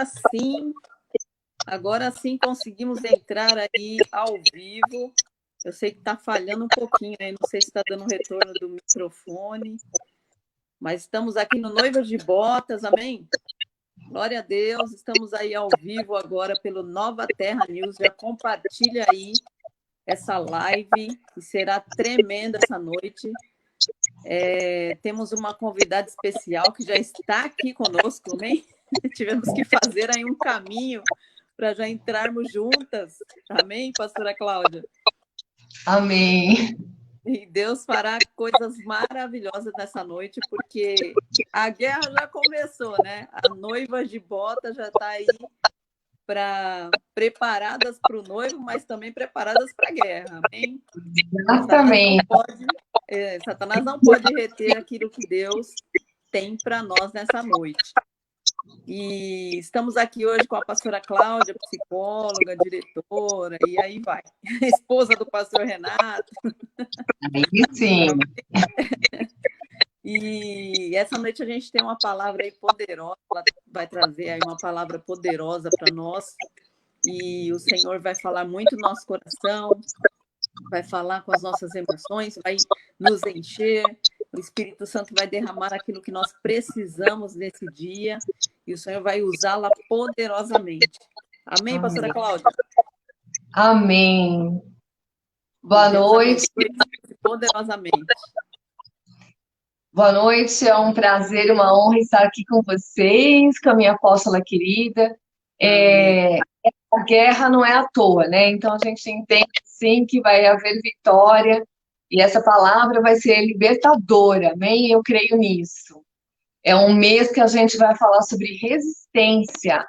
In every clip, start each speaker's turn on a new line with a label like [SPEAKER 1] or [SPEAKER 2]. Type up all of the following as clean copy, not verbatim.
[SPEAKER 1] sim, agora sim conseguimos entrar aí ao vivo. Eu sei que está falhando um pouquinho, né? Não sei se está dando retorno do microfone, mas estamos aqui no Noivas de Botas, amém? Glória a Deus, estamos aí ao vivo agora pelo Nova Terra News. Já compartilha aí essa live, que será tremenda essa noite. Temos uma convidada especial que já está aqui conosco, amém? Tivemos que fazer aí um caminho para já entrarmos juntas, amém, pastora Cláudia?
[SPEAKER 2] Amém.
[SPEAKER 1] E Deus fará coisas maravilhosas nessa noite, porque a guerra já começou, né? A noiva de bota já está aí preparadas para o noivo, mas também preparadas para a guerra, amém?
[SPEAKER 2] Exatamente.
[SPEAKER 1] Satanás não pode reter aquilo que Deus tem para nós nessa noite. E estamos aqui hoje com a pastora Cláudia, psicóloga, diretora, e aí vai. Esposa do pastor Renato.
[SPEAKER 2] Aí sim.
[SPEAKER 1] E essa noite a gente tem uma palavra aí poderosa, ela vai trazer aí uma palavra poderosa para nós, e o Senhor vai falar muito no nosso coração, vai falar com as nossas emoções, vai nos encher, o Espírito Santo vai derramar aquilo que nós precisamos nesse dia, e o Senhor vai usá-la poderosamente. Amém, pastora Cláudia?
[SPEAKER 2] Amém. Boa noite.
[SPEAKER 1] Poderosamente.
[SPEAKER 2] Boa noite, é um prazer, uma honra estar aqui com vocês, com a minha apóstola querida. A guerra não é à toa, né? Então a gente entende sim que vai haver vitória e essa palavra vai ser libertadora, amém? Eu creio nisso. É um mês que a gente vai falar sobre resistência.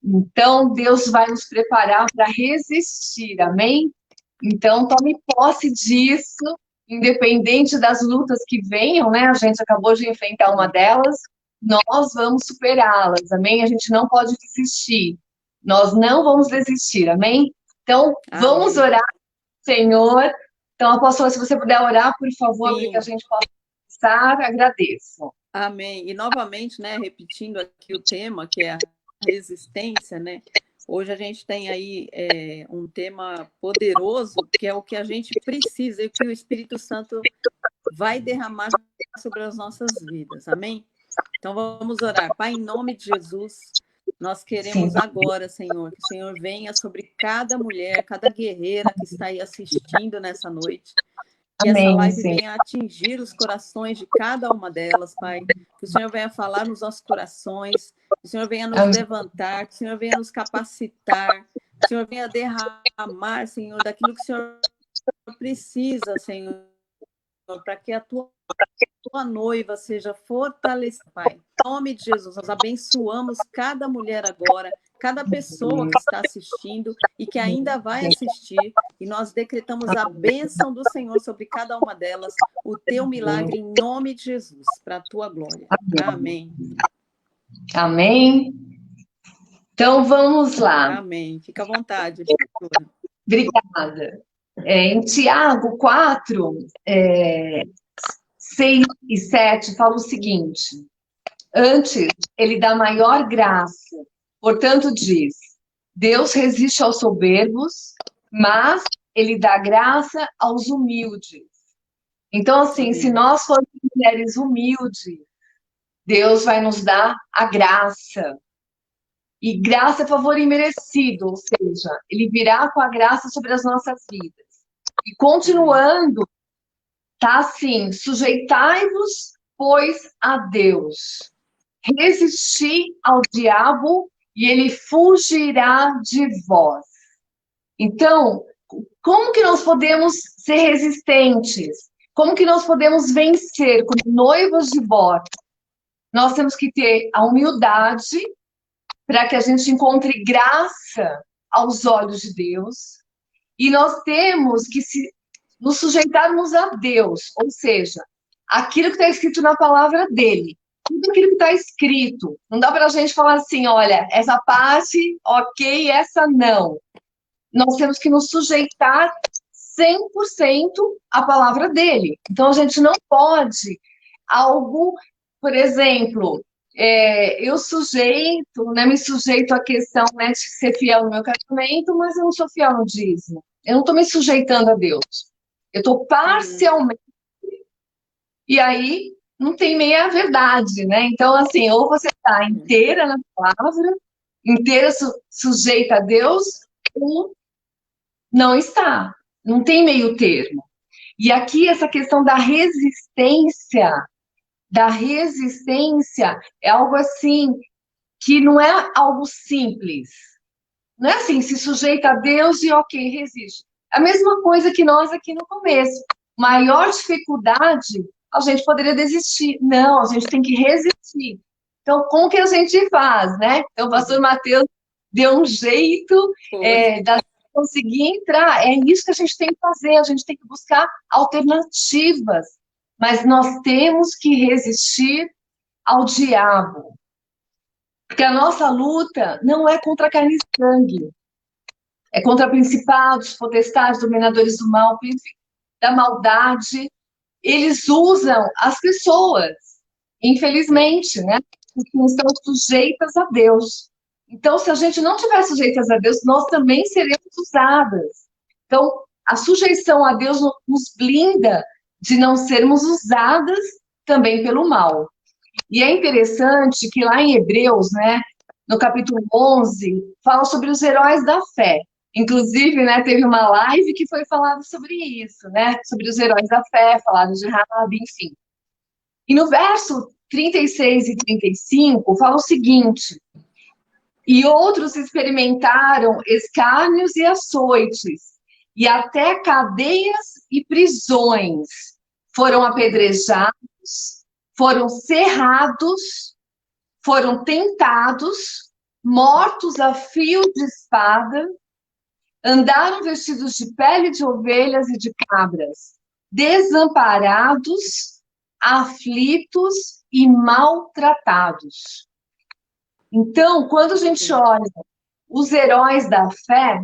[SPEAKER 2] Então Deus vai nos preparar para resistir, amém? Então tome posse disso. Independente das lutas que venham, né? A gente acabou de enfrentar uma delas, nós vamos superá-las, amém? A gente não pode desistir. Nós não vamos desistir, amém? Então, vamos orar, Senhor. Então, apóstola, se você puder orar, por favor, para que a gente possa começar, agradeço.
[SPEAKER 1] Amém. E novamente, né, repetindo aqui o tema, que é a resistência, né? Hoje a gente tem aí um tema poderoso, que é o que a gente precisa e que o Espírito Santo vai derramar sobre as nossas vidas. Amém? Então vamos orar. Pai, em nome de Jesus, nós queremos agora, Senhor, que o Senhor venha sobre cada mulher, cada guerreira que está aí assistindo nessa noite. Que essa live venha atingir os corações de cada uma delas, Pai. Que o Senhor venha falar nos nossos corações, que o Senhor venha nos levantar, que o Senhor venha nos capacitar, que o Senhor venha derramar, Senhor, daquilo que o Senhor precisa, Senhor, para que a tua noiva seja fortalecida, Pai. Em nome de Jesus, nós abençoamos cada mulher agora, cada pessoa que está assistindo e que ainda vai assistir, e nós decretamos a bênção do Senhor sobre cada uma delas, o teu milagre em nome de Jesus, para a tua glória. Amém.
[SPEAKER 2] Amém. Então, vamos lá.
[SPEAKER 1] Amém. Fica à vontade.
[SPEAKER 2] Obrigada. Em Tiago 4, 6 e 7, fala o seguinte: antes, ele dá maior graça. Portanto, diz: Deus resiste aos soberbos, mas ele dá graça aos humildes. Então, assim, se nós formos mulheres humildes, Deus vai nos dar a graça. E graça é favor imerecido, ou seja, ele virá com a graça sobre as nossas vidas. E continuando, tá assim: sujeitai-vos, pois, a Deus. Resisti ao diabo e ele fugirá de vós. Então, como que nós podemos ser resistentes? Como que nós podemos vencer como noivas de bota? Nós temos que ter a humildade para que a gente encontre graça aos olhos de Deus. E nós temos que nos sujeitarmos a Deus, ou seja, aquilo que está escrito na palavra dele. Tudo aquilo que está escrito. Não dá para a gente falar assim, olha, essa parte, ok, essa não. Nós temos que nos sujeitar 100% à palavra dele. Então, a gente não pode algo, por exemplo, eu sujeito, né, me sujeito à questão, né, de ser fiel no meu casamento, mas eu não sou fiel no dízimo. Eu não estou me sujeitando a Deus. Eu estou
[SPEAKER 1] Uhum.
[SPEAKER 2] parcialmente, e aí não tem meia verdade, né? Então, assim, ou você está inteira na palavra, inteira sujeita a Deus, ou não está. Não tem meio termo. E aqui essa questão da resistência é algo assim que não é algo simples. Não é assim, se sujeita a Deus e ok, resiste. A mesma coisa que nós aqui no começo. Maior dificuldade, a gente poderia desistir. Não, a gente tem que resistir. Então, como que a gente faz, né? Então, o pastor Mateus deu um jeito
[SPEAKER 1] Foi.
[SPEAKER 2] da conseguir entrar. É isso que a gente tem que fazer. A gente tem que buscar alternativas. Mas nós temos que resistir ao diabo. Porque a nossa luta não é contra carne e sangue, é contra principados, potestades, dominadores do mal, príncipe da maldade. Eles usam as pessoas, infelizmente, né? Que não estão sujeitas a Deus. Então, se a gente não tiver sujeitas a Deus, nós também seremos usadas. Então, a sujeição a Deus nos blinda de não sermos usadas também pelo mal. E é interessante que lá em Hebreus, né, no capítulo 11, fala sobre os heróis da fé. Inclusive, né, teve uma live que foi falada sobre isso, né, sobre os heróis da fé, falaram de Raabe, enfim. E no verso 36 e 35 fala o seguinte: e outros experimentaram escárnios e açoites, e até cadeias e prisões, foram apedrejados, foram cerrados, foram tentados, mortos a fio de espada, andaram vestidos de pele de ovelhas e de cabras, desamparados, aflitos e maltratados. Então, quando a gente olha os heróis da fé,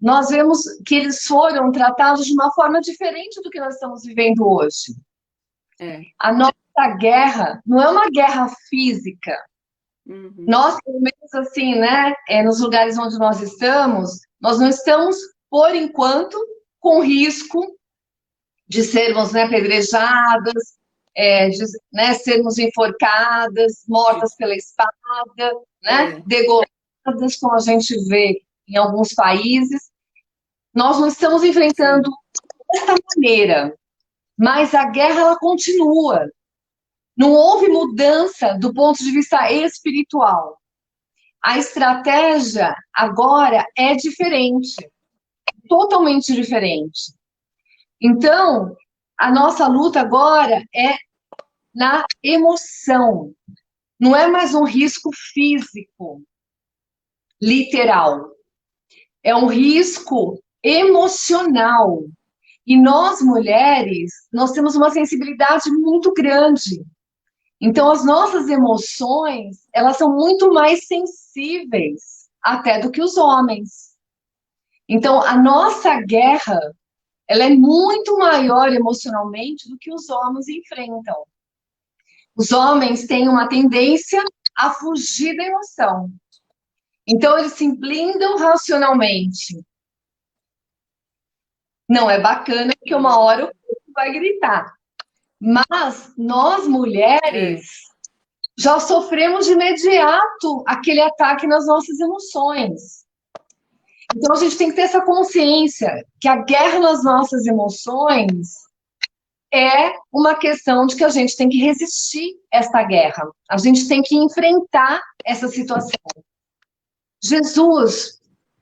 [SPEAKER 2] nós vemos que eles foram tratados de uma forma diferente do que nós estamos vivendo hoje. A nossa guerra não é uma guerra física.
[SPEAKER 1] Uhum.
[SPEAKER 2] Nós, pelo menos assim, né, nos lugares onde nós não estamos, por enquanto, com risco de sermos, né, apedrejadas, de, né, sermos enforcadas, mortas pela espada, né, degoladas, como a gente vê em alguns países. Nós não estamos enfrentando dessa maneira, mas a guerra ela continua. Não houve mudança do ponto de vista espiritual. A estratégia agora é diferente, totalmente diferente. Então, a nossa luta agora é na emoção. Não é mais um risco físico, literal. É um risco emocional. E nós, mulheres, nós temos uma sensibilidade muito grande. Então, as nossas emoções, elas são muito mais sensíveis até do que os homens. Então, a nossa guerra, ela é muito maior emocionalmente do que os homens enfrentam. Os homens têm uma tendência a fugir da emoção. Então, eles se blindam racionalmente. Não é bacana, porque uma hora o corpo vai gritar. Mas nós, mulheres, já sofremos de imediato aquele ataque nas nossas emoções. Então, a gente tem que ter essa consciência que a guerra nas nossas emoções é uma questão de que a gente tem que resistir essa guerra. A gente tem que enfrentar essa situação. Jesus,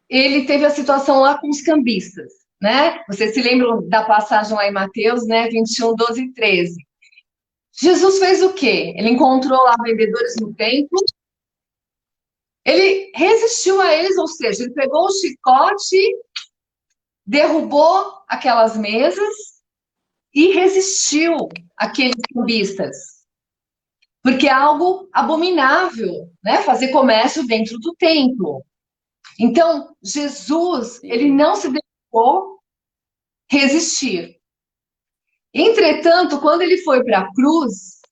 [SPEAKER 2] ele teve a situação lá com os cambistas, né? Vocês se lembram da passagem lá em Mateus, né? 21, 12 e 13. Jesus fez o quê? Ele encontrou lá vendedores no templo, ele resistiu a eles, ou seja, ele pegou o chicote, derrubou aquelas mesas e resistiu àqueles cambistas. Porque é algo abominável, né? Fazer comércio dentro do templo. Então, Jesus, ele não se deixou resistir. Entretanto, quando ele foi para a cruz,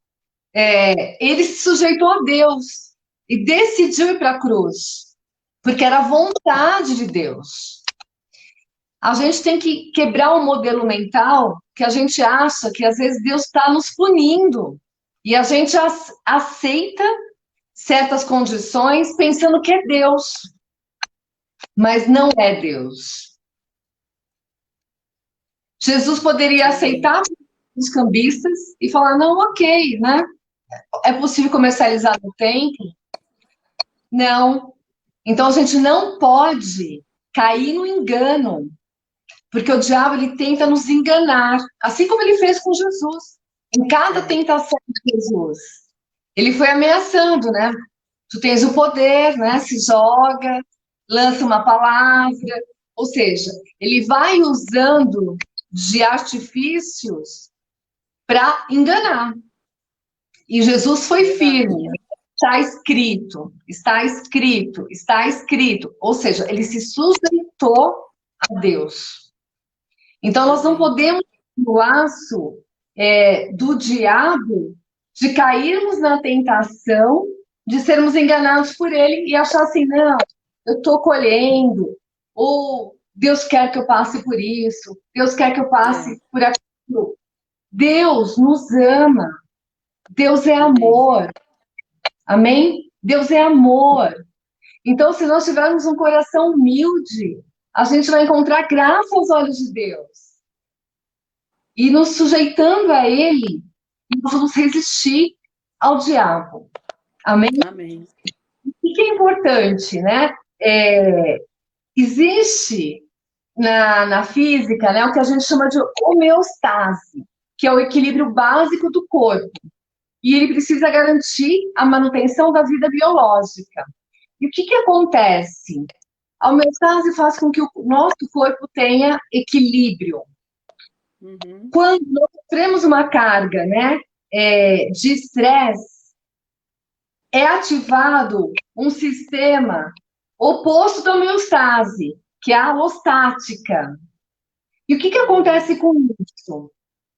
[SPEAKER 2] ele se sujeitou a Deus e decidiu ir para a cruz, porque era a vontade de Deus. A gente tem que quebrar o modelo mental que a gente acha que às vezes Deus está nos punindo e a gente aceita certas condições pensando que é Deus, mas não é Deus. Jesus poderia aceitar os cambistas e falar, não, ok, né? É possível comercializar no templo? Não. Então a gente não pode cair no engano, porque o diabo ele tenta nos enganar, assim como ele fez com Jesus. Em cada tentação de Jesus, ele foi ameaçando, né? Tu tens o poder, né? Se joga, lança uma palavra, ou seja, ele vai usando de artifícios para enganar. E Jesus foi firme. Está escrito, está escrito, está escrito. Ou seja, ele se sujeitou a Deus. Então, nós não podemos no laço do diabo de cairmos na tentação de sermos enganados por ele e achar assim, não, eu estou colhendo, ou Deus quer que eu passe por isso, Deus quer que eu passe por aquilo. Deus nos ama. Deus é amor. Amém? Deus é amor. Então, se nós tivermos um coração humilde, a gente vai encontrar graça aos olhos de Deus. E nos sujeitando a Ele, nós vamos resistir ao diabo. Amém?
[SPEAKER 1] Amém.
[SPEAKER 2] O que é importante, né? Existe na física, né, o que a gente chama de homeostase, que é o equilíbrio básico do corpo. E ele precisa garantir a manutenção da vida biológica. E o que acontece? A homeostase faz com que o nosso corpo tenha equilíbrio.
[SPEAKER 1] Uhum.
[SPEAKER 2] Quando nós sofremos uma carga, né, de estresse, é ativado um sistema oposto da homeostase, que é a alostática. E o que acontece com isso?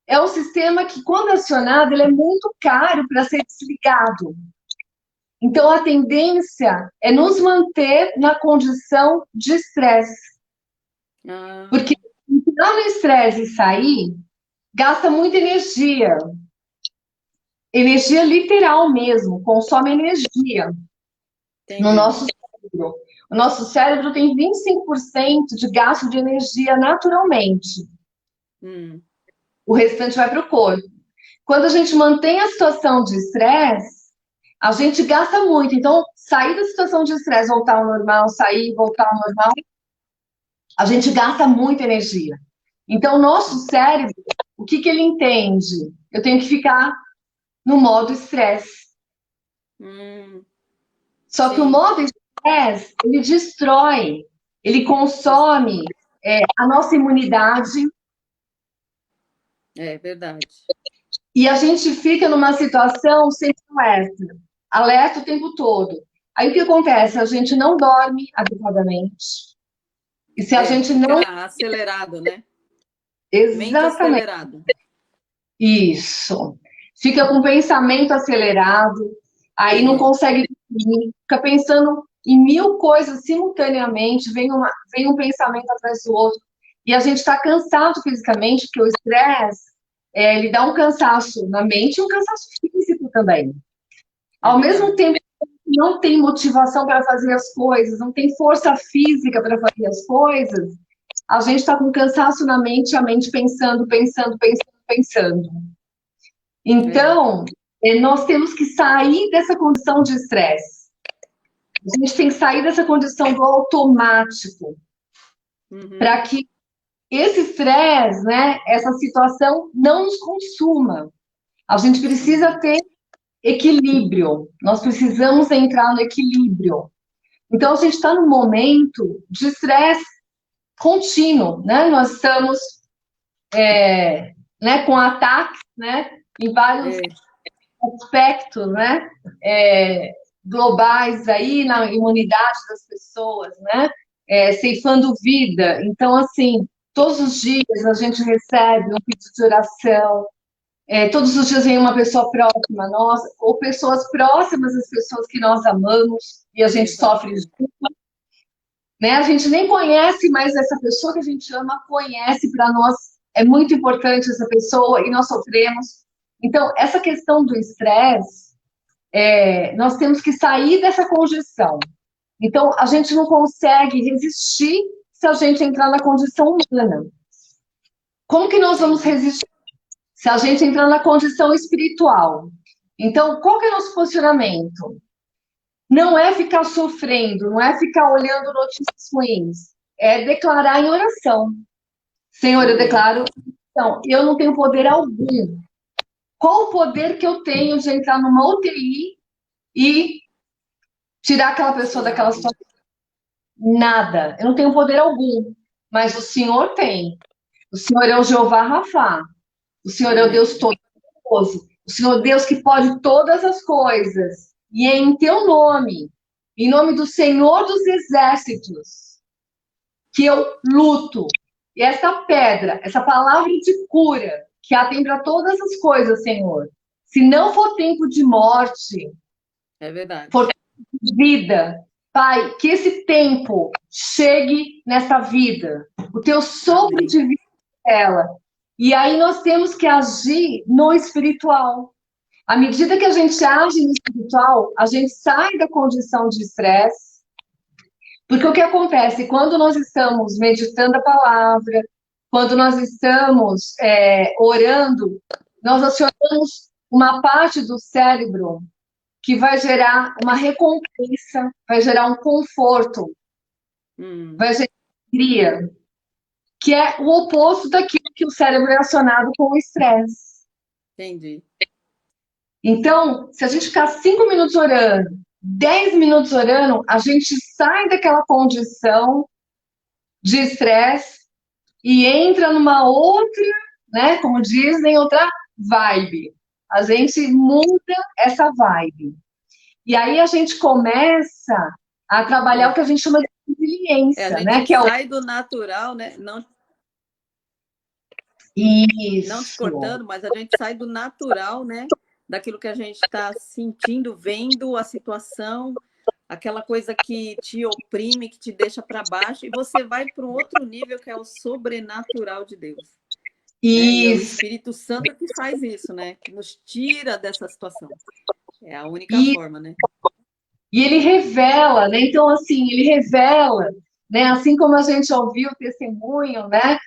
[SPEAKER 2] É um sistema que, quando acionado, ele é muito caro para ser desligado. Então, a tendência é nos manter na condição de estresse. Porque entrar no estresse e sair gasta muita energia. Energia literal mesmo, consome energia. Entendi. No nosso cérebro. O nosso cérebro tem 25% de gasto de energia naturalmente. O restante vai para o corpo. Quando a gente mantém a situação de estresse, a gente gasta muito. Então, sair da situação de estresse, voltar ao normal, sair, voltar ao normal, a gente gasta muita energia. Então, o nosso cérebro, o que ele entende? Eu tenho que ficar no modo estresse. Só que o modo estresse, ele destrói, ele consome a nossa imunidade.
[SPEAKER 1] É verdade.
[SPEAKER 2] E a gente fica numa situação sem alerta o tempo todo. Aí o que acontece? A gente não dorme adequadamente. E se a gente não...
[SPEAKER 1] acelerado, né?
[SPEAKER 2] Exatamente.
[SPEAKER 1] Mente acelerado.
[SPEAKER 2] Isso. Fica com pensamento acelerado, aí não consegue dormir, fica pensando em 1000 coisas simultaneamente, vem um pensamento atrás do outro. E a gente está cansado fisicamente, porque o estresse, ele dá um cansaço na mente e um cansaço físico também. Ao mesmo tempo que não tem motivação para fazer as coisas, não tem força física para fazer as coisas, a gente está com cansaço na mente, a mente pensando. Então, nós temos que sair dessa condição de estresse. A gente tem que sair dessa condição do automático, para que esse estresse, né, essa situação não nos consuma. A gente precisa ter equilíbrio. Nós precisamos entrar no equilíbrio. Então, a gente está num momento de estresse contínuo, né? Nós estamos né, com ataques, né, em vários aspectos, né, globais aí na imunidade das pessoas, né, ceifando vida. Então, assim, todos os dias a gente recebe um pedido de oração, Todos os dias vem uma pessoa próxima a nós, ou pessoas próximas às pessoas que nós amamos, e a gente sofre,
[SPEAKER 1] Exatamente.
[SPEAKER 2] né? A gente nem conhece, mas essa pessoa que a gente ama conhece, para nós é muito importante essa pessoa e nós sofremos. Então, essa questão do estresse, nós temos que sair dessa condição. Então, a gente não consegue resistir se a gente entrar na condição humana. Como que nós vamos resistir se a gente entrar na condição espiritual? Então, qual que é o nosso posicionamento? Não é ficar sofrendo, não é ficar olhando notícias ruins, é declarar em oração. Senhor, eu
[SPEAKER 1] Amém.
[SPEAKER 2] declaro, então, eu não tenho poder algum. Qual o poder que eu tenho de entrar numa UTI e tirar aquela pessoa daquela situação? Nada. Eu não tenho poder algum. Mas o Senhor tem. O Senhor é o Jeová Rafá. O Senhor é o
[SPEAKER 1] Amém.
[SPEAKER 2] Deus Todo-Poderoso. O Senhor é o Deus que pode todas as coisas. E é em teu nome, em nome do Senhor dos Exércitos, que eu luto. E essa pedra, essa palavra de cura, que há tem para todas as coisas, Senhor. Se não for tempo de morte,
[SPEAKER 1] É verdade.
[SPEAKER 2] for tempo de vida, Pai, que esse tempo chegue nessa vida. O teu sopro
[SPEAKER 1] Amém.
[SPEAKER 2] de vida nela. E aí nós temos que agir no espiritual. À medida que a gente age no espiritual, a gente sai da condição de estresse. Porque o que acontece quando nós estamos meditando a palavra, quando nós estamos orando, nós acionamos uma parte do cérebro que vai gerar uma recompensa, vai gerar um conforto, vai gerar alegria, que é o oposto daquilo que o cérebro é acionado com o estresse.
[SPEAKER 1] Entendi.
[SPEAKER 2] Então, se a gente ficar 5 minutos orando, 10 minutos orando, a gente sai daquela condição de estresse e entra numa outra, né, como dizem, outra vibe. A gente muda essa vibe. E aí a gente começa a trabalhar o que a gente chama de
[SPEAKER 1] A
[SPEAKER 2] resiliência, né,
[SPEAKER 1] gente
[SPEAKER 2] que é o...
[SPEAKER 1] sai do natural, né? Não te
[SPEAKER 2] Isso.
[SPEAKER 1] cortando, mas a gente sai do natural, né? Daquilo que a gente está sentindo, vendo a situação, aquela coisa que te oprime, que te deixa para baixo, e você vai para um outro nível que é o sobrenatural de Deus. Né? E é o
[SPEAKER 2] Isso.
[SPEAKER 1] Espírito Santo que faz isso, né? Que nos tira dessa situação. É a única
[SPEAKER 2] E,
[SPEAKER 1] forma, né?
[SPEAKER 2] e ele revela, né? Então, assim, ele revela, né? Assim como a gente ouviu o testemunho, né?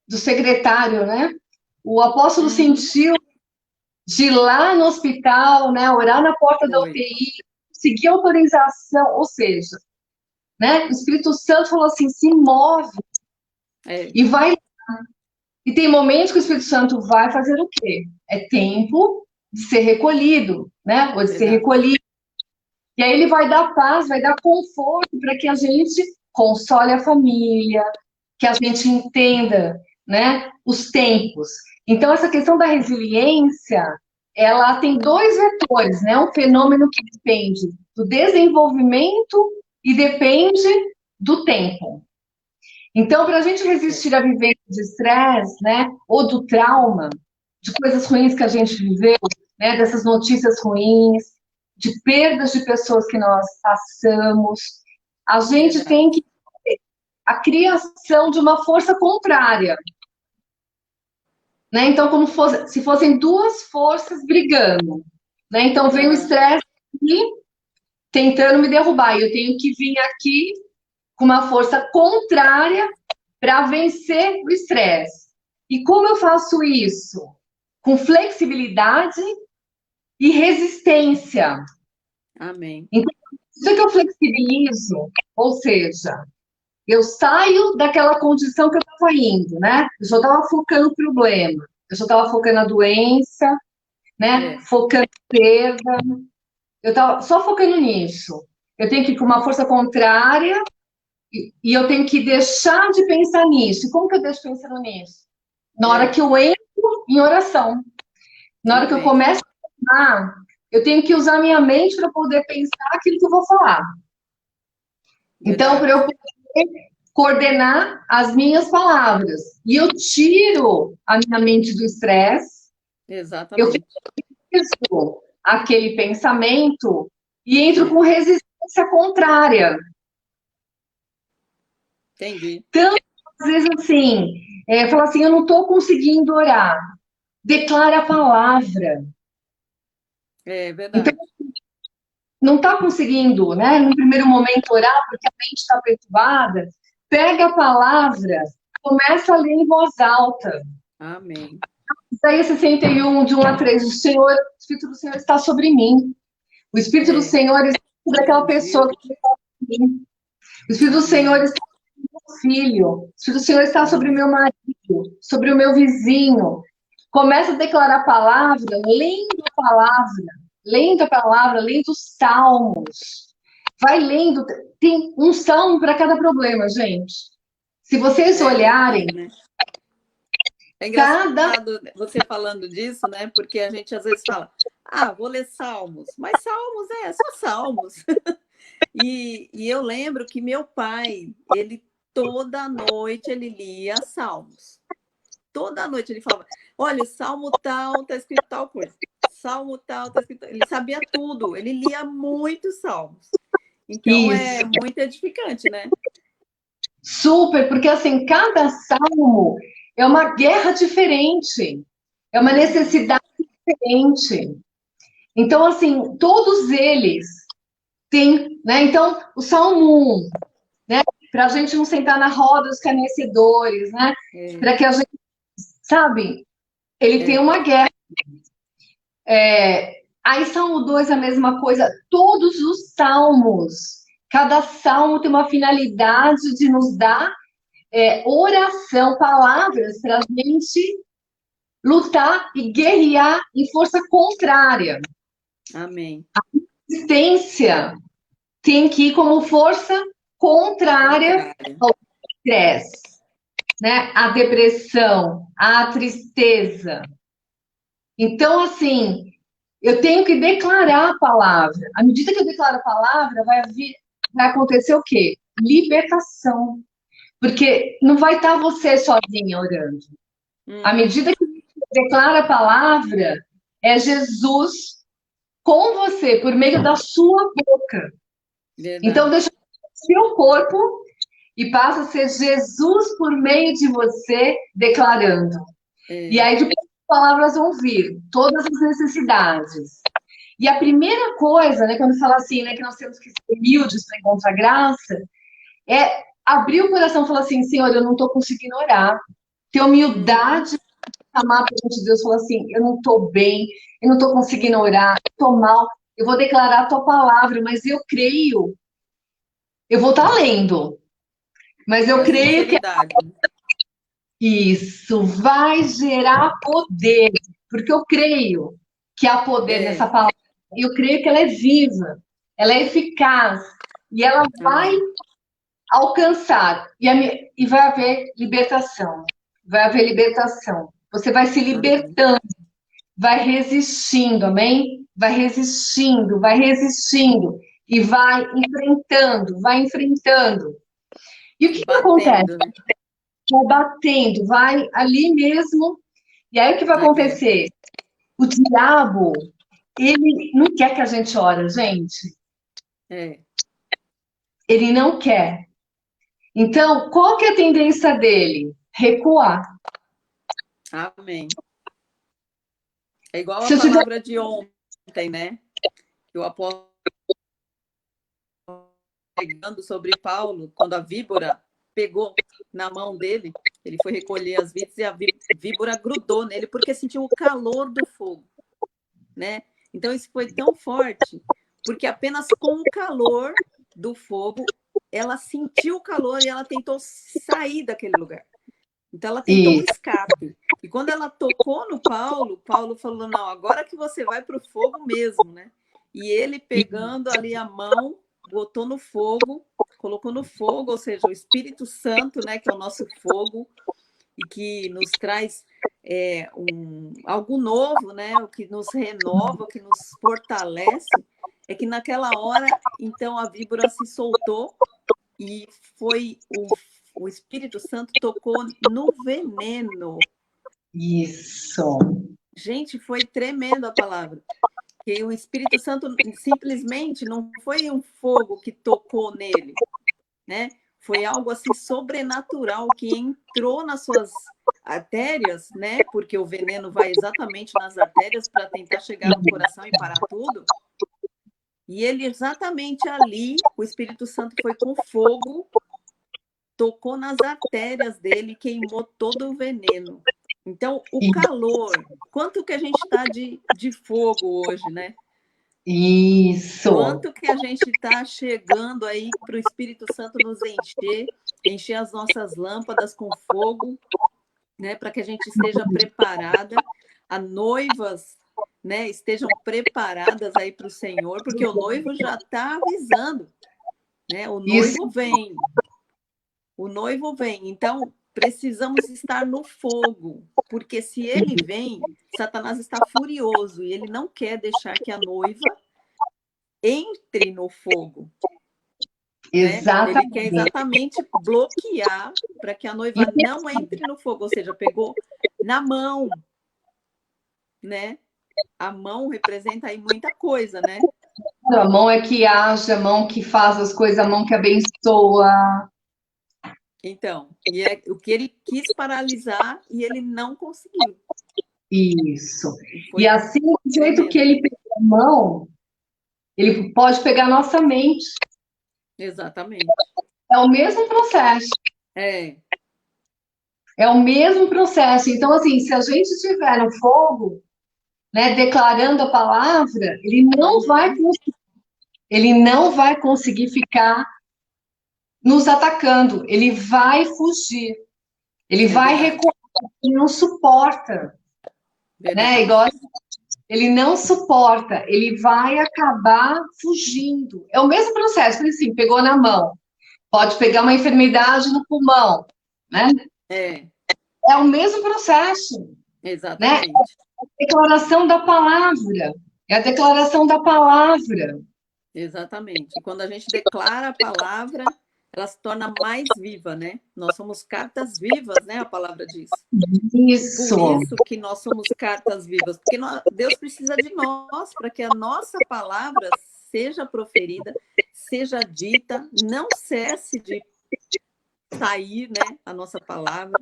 [SPEAKER 2] Do secretário, né? O apóstolo sentiu de ir lá no hospital, né? Orar na porta da
[SPEAKER 1] Foi.
[SPEAKER 2] UTI, seguir autorização, ou seja, né? O Espírito Santo falou assim: se move e vai. E tem momentos que o Espírito Santo vai fazer o quê? É tempo de ser recolhido, né? Ou de ser
[SPEAKER 1] Exato.
[SPEAKER 2] recolhido. E aí ele vai dar paz, vai dar conforto para que a gente console a família, que a gente entenda, né, os tempos. Então, essa questão da resiliência, ela tem dois vetores, né? Um fenômeno que depende do desenvolvimento e depende do tempo. Então, para a gente resistir à vivência de estresse, né, ou do trauma, de coisas ruins que a gente viveu, né, dessas notícias ruins, de perdas de pessoas que nós passamos, a gente tem que ter a criação de uma força contrária. Né? Então, como fosse, se fossem duas forças brigando. Né? Então, vem o estresse tentando me derrubar. E eu tenho que vir aqui com uma força contrária para vencer o estresse. E como eu faço isso? Com flexibilidade e resistência.
[SPEAKER 1] Amém.
[SPEAKER 2] Então, isso que eu flexibilizo, ou seja, eu saio daquela condição que eu estava indo, né? Eu só estava focando no problema, eu só estava focando na doença, né? Focando na perda, eu estava só focando nisso. Eu tenho que ir com uma força contrária e eu tenho que deixar de pensar nisso. E como que eu deixo pensando nisso? Na hora que eu entro em oração. Na hora que eu começo a falar, eu tenho que usar minha mente para poder pensar aquilo que eu vou falar. Então, para eu poder coordenar as minhas palavras. E eu tiro a minha mente do estresse, eu
[SPEAKER 1] Exatamente.
[SPEAKER 2] fico aquele pensamento e entro
[SPEAKER 1] É,
[SPEAKER 2] com resistência contrária.
[SPEAKER 1] entendi.
[SPEAKER 2] Então, às vezes, assim, fala assim, eu não estou conseguindo orar. Declara a palavra.
[SPEAKER 1] É
[SPEAKER 2] Então,
[SPEAKER 1] verdade.
[SPEAKER 2] não está conseguindo, né, no primeiro momento orar, porque a mente está perturbada, pega a palavra, começa a ler em voz alta.
[SPEAKER 1] Amém.
[SPEAKER 2] Isaías 61, de 1 a 3, o Espírito do Senhor está sobre mim. O Espírito do
[SPEAKER 1] É,
[SPEAKER 2] Senhor está sobre aquela pessoa
[SPEAKER 1] ungiu.
[SPEAKER 2] que está sobre mim. O Espírito do Senhor
[SPEAKER 1] Amém.
[SPEAKER 2] está sobre o meu filho. O Espírito do Senhor está sobre o
[SPEAKER 1] Amém.
[SPEAKER 2] meu marido, sobre o meu vizinho. Começa a declarar a palavra, lendo a palavra, lendo os salmos. Vai lendo, tem um salmo para cada problema, gente. Se vocês
[SPEAKER 1] É
[SPEAKER 2] olharem,
[SPEAKER 1] verdade, né? É
[SPEAKER 2] cada.
[SPEAKER 1] engraçado você falando disso, né? Porque a gente às vezes fala, ah, vou ler Salmos, mas Salmos é só Salmos. E eu lembro que meu pai, ele toda noite ele lia Salmos. Toda noite ele falava, olha, Salmo tal, tá escrito tal coisa. Salmo tal, tá escrito. Ele sabia tudo, ele lia muitos salmos. Então
[SPEAKER 2] Isso,
[SPEAKER 1] é muito edificante, né?
[SPEAKER 2] super, porque assim, cada salmo é uma guerra diferente, é uma
[SPEAKER 1] Uhum.
[SPEAKER 2] necessidade diferente. Então, assim, todos eles têm, né? Então, o Salmo 1, né? Para a gente não sentar na roda dos escarnecedores, né?
[SPEAKER 1] É,
[SPEAKER 2] Para que a gente, sabe, ele tem
[SPEAKER 1] é,
[SPEAKER 2] uma guerra. Aí, Salmo 2, a mesma coisa. Todos os salmos, cada salmo tem uma finalidade de nos dar oração, palavras para a gente lutar e guerrear em força contrária.
[SPEAKER 1] amém.
[SPEAKER 2] Resistência tem que ir como força contrária
[SPEAKER 1] Contrária.
[SPEAKER 2] ao estresse, né? A depressão, a tristeza. Então, assim, eu tenho que declarar a palavra. À medida que eu declaro a palavra, vai acontecer o quê? Libertação. Porque não vai estar você sozinha orando. À
[SPEAKER 1] Uhum.
[SPEAKER 2] medida que você declara a palavra, é Jesus com você, por meio da sua boca. Então,
[SPEAKER 1] Verdade.
[SPEAKER 2] deixa o seu corpo e passa a ser Jesus por meio de você declarando. E
[SPEAKER 1] É,
[SPEAKER 2] aí depois as palavras vão vir, todas as necessidades. E a primeira coisa, né, quando fala assim, né, que nós temos que ser humildes para encontrar graça, é abrir o coração e falar assim, Senhor, eu não estou conseguindo orar. Ter
[SPEAKER 1] uhum.
[SPEAKER 2] humildade, chamar perante Deus e falar assim, eu não estou bem, eu não estou conseguindo orar, estou mal, eu vou declarar a tua palavra, mas eu creio, eu vou estar lendo, mas eu
[SPEAKER 1] É a
[SPEAKER 2] creio que
[SPEAKER 1] sinceridade.
[SPEAKER 2] isso vai gerar poder, porque eu creio que há poder nessa
[SPEAKER 1] É,
[SPEAKER 2] palavra. E eu creio que ela é viva, ela é eficaz e ela vai
[SPEAKER 1] amém.
[SPEAKER 2] alcançar e vai haver libertação. Vai haver libertação. Você vai se
[SPEAKER 1] Amém.
[SPEAKER 2] libertando, vai resistindo, amém? Vai resistindo e vai enfrentando. E o
[SPEAKER 1] E
[SPEAKER 2] que acontece?
[SPEAKER 1] batendo, né?
[SPEAKER 2] Vai batendo, vai ali mesmo. E aí o que vai
[SPEAKER 1] Na guerra.
[SPEAKER 2] acontecer? O diabo, ele não quer que a gente ore, gente.
[SPEAKER 1] É,
[SPEAKER 2] Ele não quer. Então, qual que é a tendência dele? Recuar.
[SPEAKER 1] amém. É igual a
[SPEAKER 2] Se eu tiver.
[SPEAKER 1] palavra de ontem, né? Que o apóstolo pregando sobre Paulo, quando a víbora pegou na mão dele, ele foi recolher as víboras e a víbora grudou nele porque sentiu o calor do fogo, né? Então isso foi tão forte, porque apenas com o calor do fogo ela sentiu o calor e ela tentou sair daquele lugar. Então ela tentou um
[SPEAKER 2] Isso.
[SPEAKER 1] escape. E quando ela tocou no Paulo, Paulo falou: "Não, agora que você vai para o fogo mesmo, né?" E ele pegando ali a mão, botou no fogo, colocou no fogo, ou seja, o Espírito Santo, né, que é o nosso fogo e que nos traz algo novo, né, o que nos renova, o que nos fortalece, é que naquela hora, então a víbora se soltou e foi o Espírito Santo tocou no veneno.
[SPEAKER 2] Isso.
[SPEAKER 1] Gente, foi tremendo a palavra. Que o Espírito Santo simplesmente não foi um fogo que tocou nele, né? Foi algo assim sobrenatural que entrou nas suas artérias, né? Porque o veneno vai exatamente nas artérias para tentar chegar no coração e parar tudo. E ele exatamente ali, o Espírito Santo foi com fogo, tocou nas artérias dele, queimou todo o veneno. Então, o calor, quanto que a gente está de fogo hoje, né?
[SPEAKER 2] Isso.
[SPEAKER 1] Quanto que a gente está chegando aí para o Espírito Santo nos encher as nossas lâmpadas com fogo, né? Para que a gente esteja preparada, as noivas, né, estejam preparadas aí para o Senhor, porque o noivo já está avisando, né? O noivo vem. O noivo vem. Então, precisamos estar no fogo, porque se ele vem, Satanás está furioso e ele não quer deixar que a noiva entre no fogo.
[SPEAKER 2] Exatamente.
[SPEAKER 1] Né? Ele quer exatamente bloquear para que a noiva não entre no fogo, ou seja, pegou na mão, né? A mão representa aí muita coisa, né?
[SPEAKER 2] A mão é que age, a mão que faz as coisas, a mão que abençoa.
[SPEAKER 1] Então, e é o que ele quis paralisar e ele não conseguiu.
[SPEAKER 2] Isso. E assim, do jeito que ele pegou a mão, ele pode pegar a nossa mente.
[SPEAKER 1] Exatamente.
[SPEAKER 2] É o mesmo processo. É o mesmo processo. Então, assim, se a gente estiver no fogo, né, declarando a palavra, ele não vai conseguir ficar nos atacando. Ele vai fugir. Ele vai recuar. Ele não suporta. Né? Igual ele não suporta. Ele vai acabar fugindo. É o mesmo processo. Por assim, pegou na mão. Pode pegar uma enfermidade no pulmão, né? É o mesmo processo.
[SPEAKER 1] Exatamente.
[SPEAKER 2] Né? É a declaração da palavra. É a declaração da palavra.
[SPEAKER 1] Exatamente. Quando a gente declara a palavra, ela se torna mais viva, né? Nós somos cartas vivas, né? A palavra diz.
[SPEAKER 2] Isso.
[SPEAKER 1] Por isso que nós somos cartas vivas, porque Deus precisa de nós para que a nossa palavra seja proferida, seja dita, não cesse de sair, né? A nossa palavra,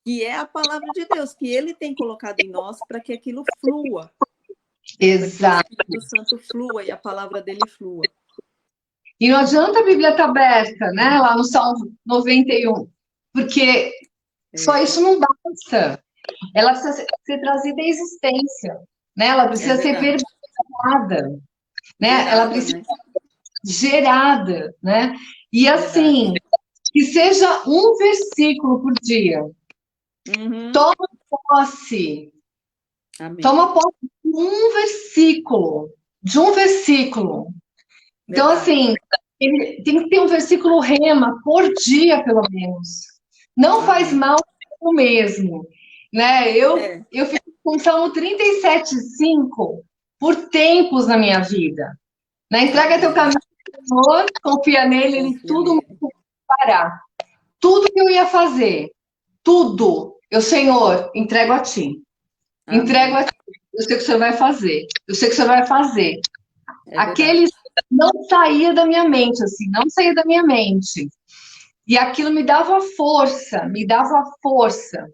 [SPEAKER 1] que é a palavra de Deus, que Ele tem colocado em nós para que aquilo flua.
[SPEAKER 2] Exato.
[SPEAKER 1] Para que o Espírito Santo flua e a palavra dele flua.
[SPEAKER 2] E não adianta a Bíblia estar aberta, né? Lá no Salmo 91, porque só isso não basta. Ela precisa ser trazida à existência, né? Ela precisa ser verbalizada, né? Ela precisa ser gerada, né? E assim, que seja um versículo por dia. Toma posse. Amém. Toma posse de um versículo. Então, assim, tem que ter um versículo rema por dia, pelo menos. Não faz mal o mesmo, né? Eu fico com o Salmo 37,5 por tempos na minha vida. Né? Entrega teu caminho ao Senhor, confia nele, ele tudo me fará. Tudo que eu ia fazer, tudo, Senhor, entrego a ti. Amém. Entrego a ti. Eu sei que o Senhor vai fazer. Eu sei que o Senhor vai fazer. Aqueles não saía da minha mente, assim, não saía da minha mente. E aquilo me dava força, me dava força.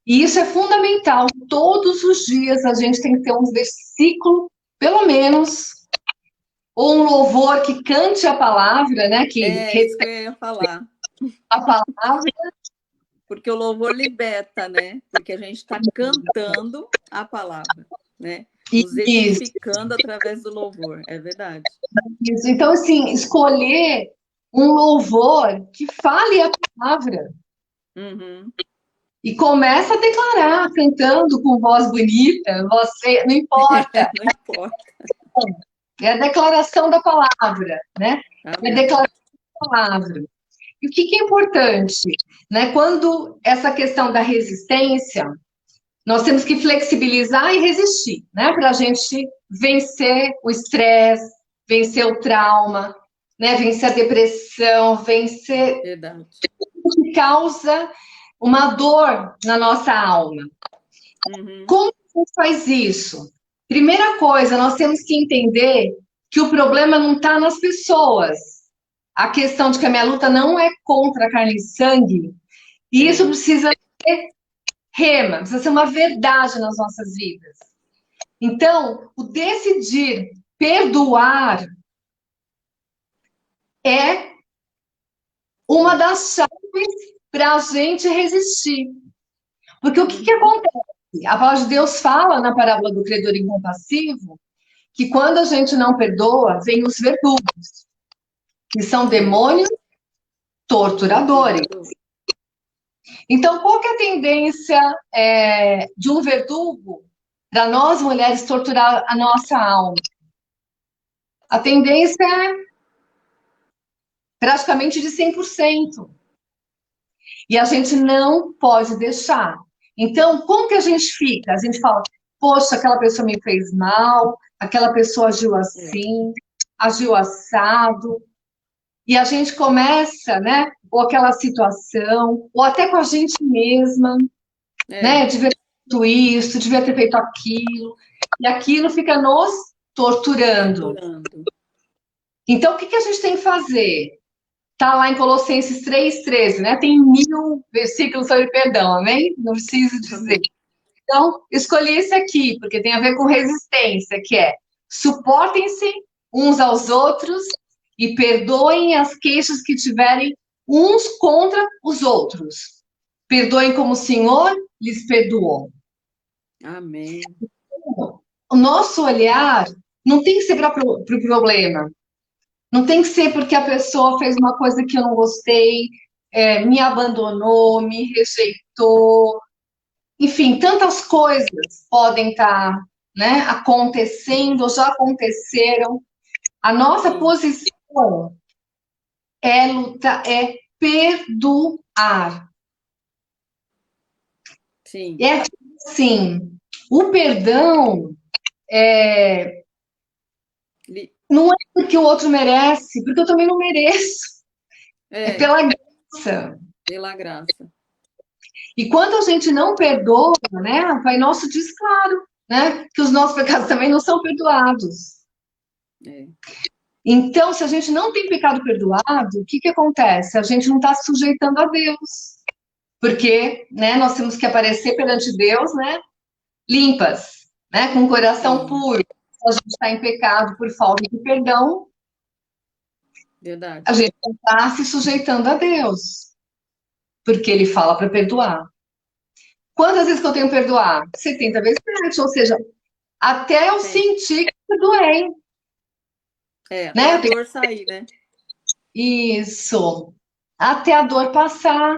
[SPEAKER 2] E isso é fundamental. Todos os dias a gente tem que ter um versículo, pelo menos, ou um louvor que cante a palavra, né?
[SPEAKER 1] Isso que eu ia falar.
[SPEAKER 2] A palavra.
[SPEAKER 1] Porque o louvor liberta, né? Porque a gente está cantando a palavra, né? Nos edificando através do louvor, é verdade.
[SPEAKER 2] Isso. Então, assim, escolher um louvor que fale a palavra. E começa a declarar, cantando com voz bonita, você, não importa.
[SPEAKER 1] Não importa.
[SPEAKER 2] É a declaração da palavra, né? É a declaração da palavra. E o que é importante, né? Quando essa questão da resistência, nós temos que flexibilizar e resistir, né? Para a gente vencer o estresse, vencer o trauma, né? Vencer a depressão, vencer
[SPEAKER 1] Verdade.
[SPEAKER 2] tudo que causa uma dor na nossa alma. Como a gente faz isso? Primeira coisa, nós temos que entender que o problema não está nas pessoas. A questão de que a minha luta não é contra a carne e sangue. E isso precisa ser rema, precisa ser uma verdade nas nossas vidas. Então, o decidir perdoar é uma das chaves para a gente resistir. Porque o que acontece? A palavra de Deus fala na parábola do credor incompassivo que quando a gente não perdoa, vem os verdugos, que são demônios torturadores. Então, qual que é a tendência de um verdugo para nós, mulheres, torturar a nossa alma? A tendência é praticamente de 100%. E a gente não pode deixar. Então, como que a gente fica? A gente fala, poxa, aquela pessoa me fez mal, aquela pessoa agiu assim, agiu assado. E a gente começa, né? Ou aquela situação, ou até com a gente mesma, né? Devia ter feito isso, devia ter feito aquilo. E aquilo fica nos torturando. Então, o que a gente tem que fazer? Está lá em Colossenses 3,13, né? Tem 1000 versículos sobre perdão, amém? Não preciso dizer. Então, escolhi esse aqui, porque tem a ver com resistência, que é suportem-se uns aos outros e perdoem as queixas que tiverem uns contra os outros. Perdoem como o Senhor lhes perdoou.
[SPEAKER 1] Amém.
[SPEAKER 2] O nosso olhar não tem que ser para o problema. Não tem que ser porque a pessoa fez uma coisa que eu não gostei, me abandonou, me rejeitou. Enfim, tantas coisas podem estar, né, acontecendo, já aconteceram. A nossa posição é lutar, é perdoar.
[SPEAKER 1] Sim.
[SPEAKER 2] É assim, o perdão não é porque o outro merece, porque eu também não mereço. É pela graça.
[SPEAKER 1] Pela graça.
[SPEAKER 2] E quando a gente não perdoa, né, Pai Nosso diz claro, né, que os nossos pecados também não são perdoados. Então, se a gente não tem pecado perdoado, o que acontece? A gente não está se sujeitando a Deus. Porque, né, nós temos que aparecer perante Deus, né, limpas, né, com o coração puro. Se a gente está em pecado por falta de perdão,
[SPEAKER 1] verdade,
[SPEAKER 2] a gente não está se sujeitando a Deus. Porque Ele fala para perdoar. Quantas vezes que eu tenho que perdoar? 70 vezes 7, ou seja, até eu sentir que perdoei.
[SPEAKER 1] Até a dor sair, né?
[SPEAKER 2] Isso. Até a dor passar.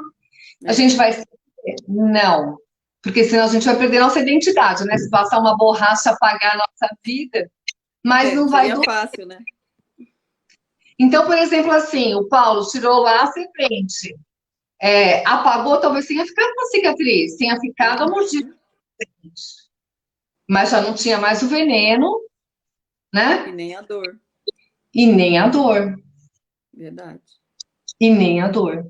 [SPEAKER 2] A gente vai... Não. Porque senão a gente vai perder nossa identidade, né? Se passar uma borracha, apagar a nossa vida, mas não vai...
[SPEAKER 1] Seria fácil, né?
[SPEAKER 2] Então, por exemplo, assim, o Paulo tirou lá a serpente. Apagou, talvez tenha ficado uma cicatriz, tenha ficado a mordida. Mas já não tinha mais o veneno, né?
[SPEAKER 1] E nem a dor.
[SPEAKER 2] E nem a dor.
[SPEAKER 1] Verdade.
[SPEAKER 2] E nem a dor.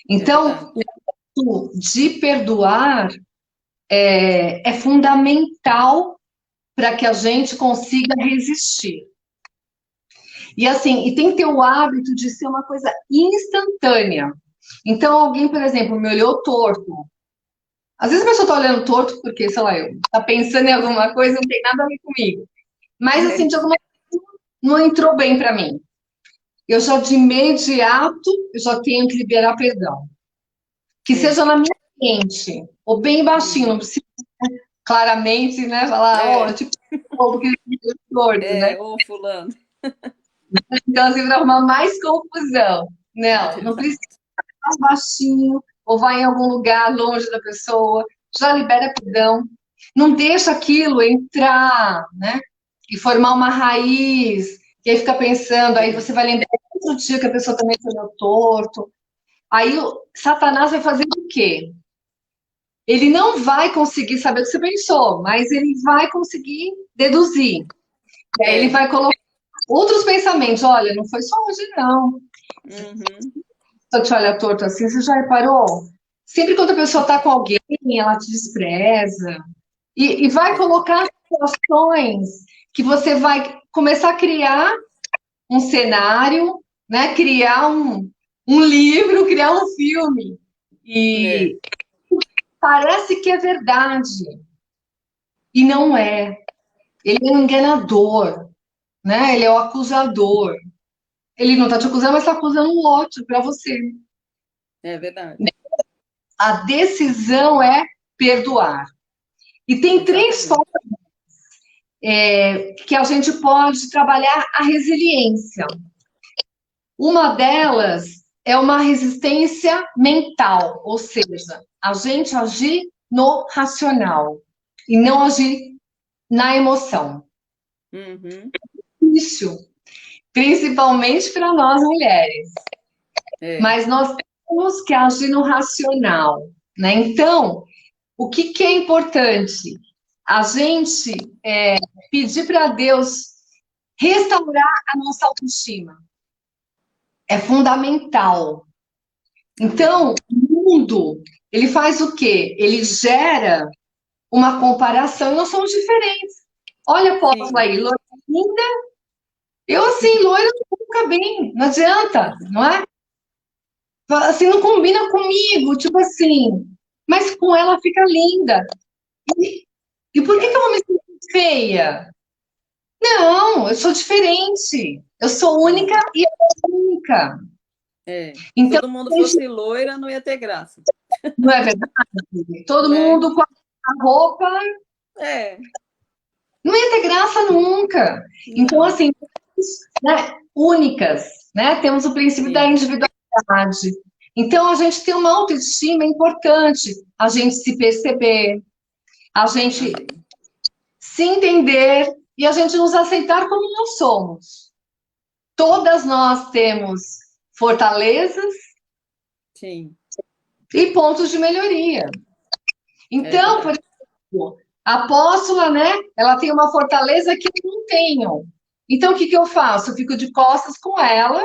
[SPEAKER 2] Então, o ato de perdoar é fundamental para que a gente consiga resistir. E assim, e tem que ter o hábito de ser uma coisa instantânea. Então, alguém, por exemplo, me olhou torto. Às vezes a pessoa está olhando torto porque, sei lá, está pensando em alguma coisa, não tem nada a ver comigo. Mas, assim, de alguma coisa não entrou bem para mim. Eu já, de imediato, eu já tenho que liberar perdão. Que seja na minha mente, ou bem baixinho, não precisa claramente, né, falar, tipo, porque é torto, né?
[SPEAKER 1] fulano.
[SPEAKER 2] Então, assim, para arrumar mais confusão. Não precisa mais baixinho, ou vai em algum lugar longe da pessoa, já libera perdão. Não deixa aquilo entrar, né? E formar uma raiz, e aí fica pensando, aí você vai lembrar outro dia que a pessoa também foi no torto. Aí o Satanás vai fazer o quê? Ele não vai conseguir saber o que você pensou, mas ele vai conseguir deduzir. E aí ele vai colocar outros pensamentos. Olha, não foi só hoje, não. pessoa te olha torto assim, você já reparou? Sempre quando a pessoa está com alguém, ela te despreza. E vai
[SPEAKER 1] É,
[SPEAKER 2] colocar situações que você vai começar a criar um cenário, né? Criar um livro, criar um filme.
[SPEAKER 1] é,
[SPEAKER 2] E parece que é verdade. E não é. Ele é um enganador, né? Ele é o acusador. Ele não está te acusando, mas está acusando o outro para você.
[SPEAKER 1] é verdade.
[SPEAKER 2] A decisão é perdoar. E tem três
[SPEAKER 1] Exatamente.
[SPEAKER 2] formas que a gente pode trabalhar a resiliência. Uma delas é uma resistência mental, ou seja, a gente agir no racional e não agir na emoção.
[SPEAKER 1] Uhum,
[SPEAKER 2] Isso, principalmente para nós mulheres.
[SPEAKER 1] é,
[SPEAKER 2] Mas nós temos que agir no racional, né? Então, o que que é importante? A gente pedir para Deus restaurar a nossa autoestima. É fundamental.
[SPEAKER 1] amém.
[SPEAKER 2] Então, o mundo, ele faz o quê? Ele gera uma comparação e nós somos diferentes. Olha a Póvoa
[SPEAKER 1] Sim,
[SPEAKER 2] aí, loira linda. Eu, assim, loira, nunca bem. Não adianta, não é? Assim, não combina comigo, tipo assim. Mas com ela fica linda. E, e por que eu vou me sentir feia? Não, eu sou diferente. Eu sou única
[SPEAKER 1] é,
[SPEAKER 2] e ela é única.
[SPEAKER 1] Se
[SPEAKER 2] Então,
[SPEAKER 1] todo mundo
[SPEAKER 2] a gente,
[SPEAKER 1] fosse loira, não ia ter graça.
[SPEAKER 2] não é verdade? Todo
[SPEAKER 1] Né?
[SPEAKER 2] mundo com a roupa
[SPEAKER 1] É,
[SPEAKER 2] não ia ter graça nunca. Então,
[SPEAKER 1] não.
[SPEAKER 2] assim, né, únicas, né? Temos o princípio da
[SPEAKER 1] Sim,
[SPEAKER 2] individualidade. Então, a gente ter uma autoestima é importante. A gente se perceber, a gente
[SPEAKER 1] amém.
[SPEAKER 2] se entender e a gente nos aceitar como nós somos. Todas nós temos fortalezas
[SPEAKER 1] Sim,
[SPEAKER 2] e pontos de melhoria.
[SPEAKER 1] é
[SPEAKER 2] Então, por
[SPEAKER 1] verdade.
[SPEAKER 2] exemplo, a apóstola, né? Ela tem uma fortaleza que eu não tenho. Então, o que que eu faço? Eu fico de costas com ela.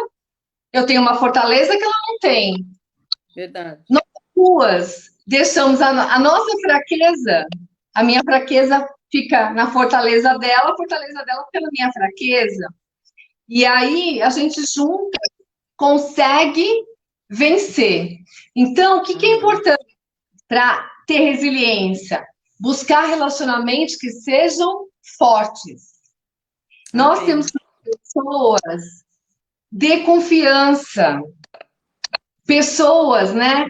[SPEAKER 2] Eu tenho uma fortaleza que ela não tem.
[SPEAKER 1] Verdade.
[SPEAKER 2] Nós duas deixamos a nossa fraqueza, a minha fraqueza fica na fortaleza dela, a fortaleza dela fica na minha fraqueza. E aí a gente junto consegue vencer. Então, o que que é
[SPEAKER 1] Amém.
[SPEAKER 2] importante para ter resiliência? Buscar relacionamentos que sejam fortes. Nós temos
[SPEAKER 1] Amém.
[SPEAKER 2] que ter pessoas de confiança, pessoas, né,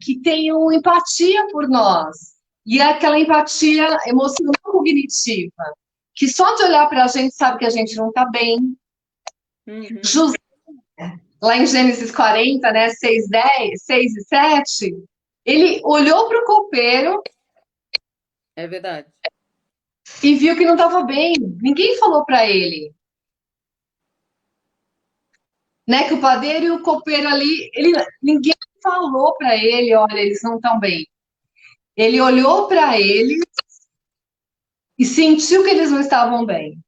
[SPEAKER 2] que tenham empatia por nós. E é aquela empatia emocional cognitiva, que só de olhar para a gente sabe que a gente não está bem.
[SPEAKER 1] Uhum,
[SPEAKER 2] José, lá em Gênesis 40, né, 6, 10, 6 e 7, ele olhou para o copeiro
[SPEAKER 1] é verdade.
[SPEAKER 2] e viu que não estava bem. Ninguém falou para ele, né, que o padeiro e o copeiro ali, ninguém falou para ele, olha, eles não estão bem. Ele olhou para ele e sentiu que eles não estavam bem.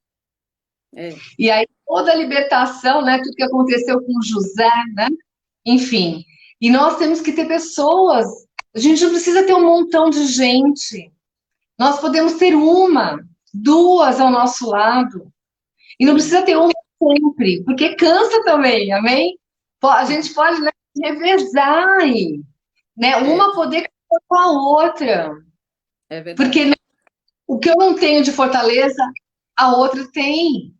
[SPEAKER 1] É,
[SPEAKER 2] E aí toda a libertação, né, tudo que aconteceu com José, né, enfim. E nós temos que ter pessoas, a gente não precisa ter um montão de gente. Nós podemos ter uma, duas ao nosso lado. E não
[SPEAKER 1] sim.
[SPEAKER 2] precisa ter uma sempre, porque cansa também, amém? A gente pode, né, revezar aí, né?
[SPEAKER 1] É,
[SPEAKER 2] Uma poder casar com a outra.
[SPEAKER 1] é verdade.
[SPEAKER 2] Porque o que eu não tenho de fortaleza, a outra tem.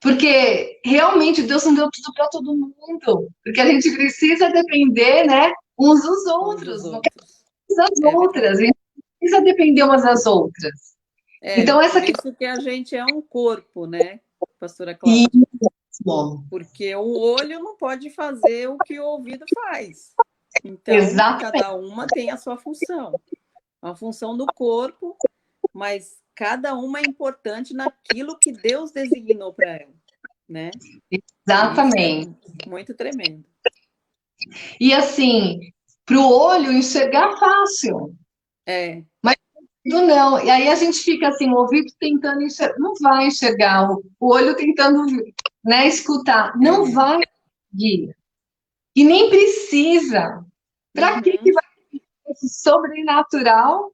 [SPEAKER 2] Porque realmente Deus não deu tudo para todo mundo. Porque a gente precisa depender, né, uns dos
[SPEAKER 1] Uns dos
[SPEAKER 2] outros, não quer
[SPEAKER 1] outros.
[SPEAKER 2] das
[SPEAKER 1] É
[SPEAKER 2] outras.
[SPEAKER 1] verdade.
[SPEAKER 2] A gente precisa depender umas das outras.
[SPEAKER 1] É,
[SPEAKER 2] Então, essa
[SPEAKER 1] por
[SPEAKER 2] aqui.
[SPEAKER 1] isso que a gente é um corpo, né, pastora Cláudia?
[SPEAKER 2] Isso,
[SPEAKER 1] Porque o olho não pode fazer o que o ouvido faz. Então,
[SPEAKER 2] exatamente.
[SPEAKER 1] cada uma tem a sua função. A função do corpo, mas cada uma é importante naquilo que Deus designou para ela, né? E isso é
[SPEAKER 2] Exatamente.
[SPEAKER 1] muito tremendo.
[SPEAKER 2] E assim, para o olho enxergar fácil,
[SPEAKER 1] É,
[SPEAKER 2] mas o ouvido não. E aí a gente fica assim, o ouvido tentando enxergar, não vai enxergar, o olho tentando, né, escutar, não
[SPEAKER 1] é,
[SPEAKER 2] vai conseguir. E nem precisa. Para que
[SPEAKER 1] Uhum.
[SPEAKER 2] vai ter esse sobrenatural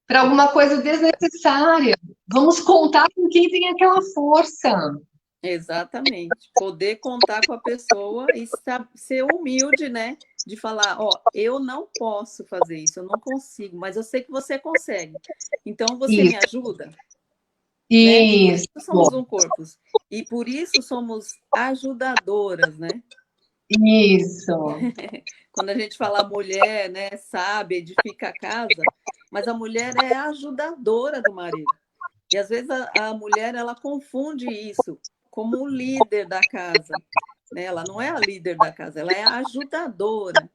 [SPEAKER 2] para alguma coisa desnecessária? Vamos contar com quem tem aquela força.
[SPEAKER 1] Exatamente. Poder contar com a pessoa e ser humilde, né? De falar, ó, eu não posso fazer isso, eu não consigo, mas eu sei que você consegue. Então você me
[SPEAKER 2] Isso,
[SPEAKER 1] ajuda, né? Por
[SPEAKER 2] isso,
[SPEAKER 1] isso somos um corpo. E por isso somos ajudadoras, né?
[SPEAKER 2] isso.
[SPEAKER 1] Quando a gente fala mulher, né, sabe, edifica a casa, mas a mulher é a ajudadora do marido. E às vezes a mulher ela confunde isso como o líder da casa, né? Ela não é a líder da casa, ela é a ajudadora.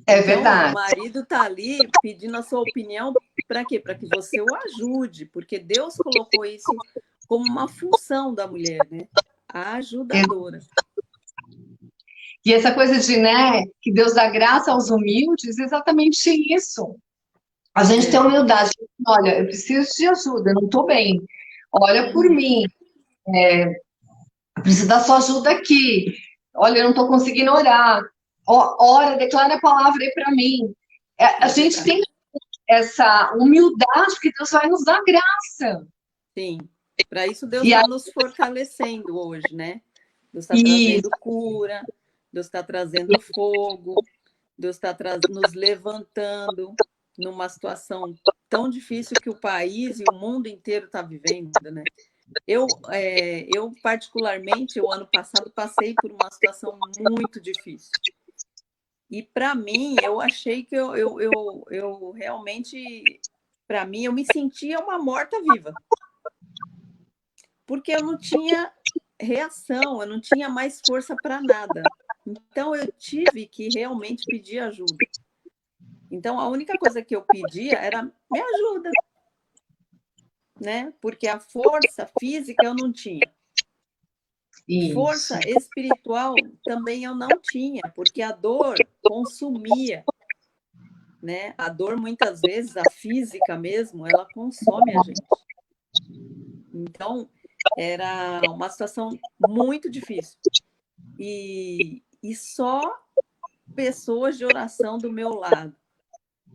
[SPEAKER 2] É
[SPEAKER 1] Então o
[SPEAKER 2] verdade.
[SPEAKER 1] marido está ali pedindo a sua opinião para quê? Para que você o ajude, porque Deus colocou isso como uma função da mulher, né? A ajudadora.
[SPEAKER 2] E essa coisa de, né, que Deus dá graça aos humildes, exatamente isso. A gente tem
[SPEAKER 1] É.
[SPEAKER 2] humildade. Olha, eu preciso de ajuda, eu não estou bem. Olha por
[SPEAKER 1] Uhum.
[SPEAKER 2] mim, eu preciso da sua ajuda aqui. Olha, eu não estou conseguindo orar. Ora, declara a palavra aí para mim. A
[SPEAKER 1] É
[SPEAKER 2] gente
[SPEAKER 1] verdade.
[SPEAKER 2] tem essa humildade que Deus vai nos dar graça.
[SPEAKER 1] Sim. Para isso Deus
[SPEAKER 2] E
[SPEAKER 1] está
[SPEAKER 2] aí,
[SPEAKER 1] nos fortalecendo hoje, né? Deus está
[SPEAKER 2] e
[SPEAKER 1] trazendo cura, Deus está trazendo fogo, Deus está nos levantando numa situação tão difícil que o país e o mundo inteiro está vivendo, né? Eu, particularmente, o ano passado passei por uma situação muito difícil. E para mim, eu achei que eu realmente, para mim, eu me sentia uma morta-viva, porque eu não tinha reação, eu não tinha mais força para nada. Então, eu tive que realmente pedir ajuda. Então, a única coisa que eu pedia era me ajuda, né? Porque a força física eu não tinha.
[SPEAKER 2] isso,
[SPEAKER 1] Força espiritual também eu não tinha, porque a dor consumia, né? A dor, muitas vezes, a física mesmo, ela consome a gente. Então, era uma situação muito difícil. E só pessoas de oração do meu lado,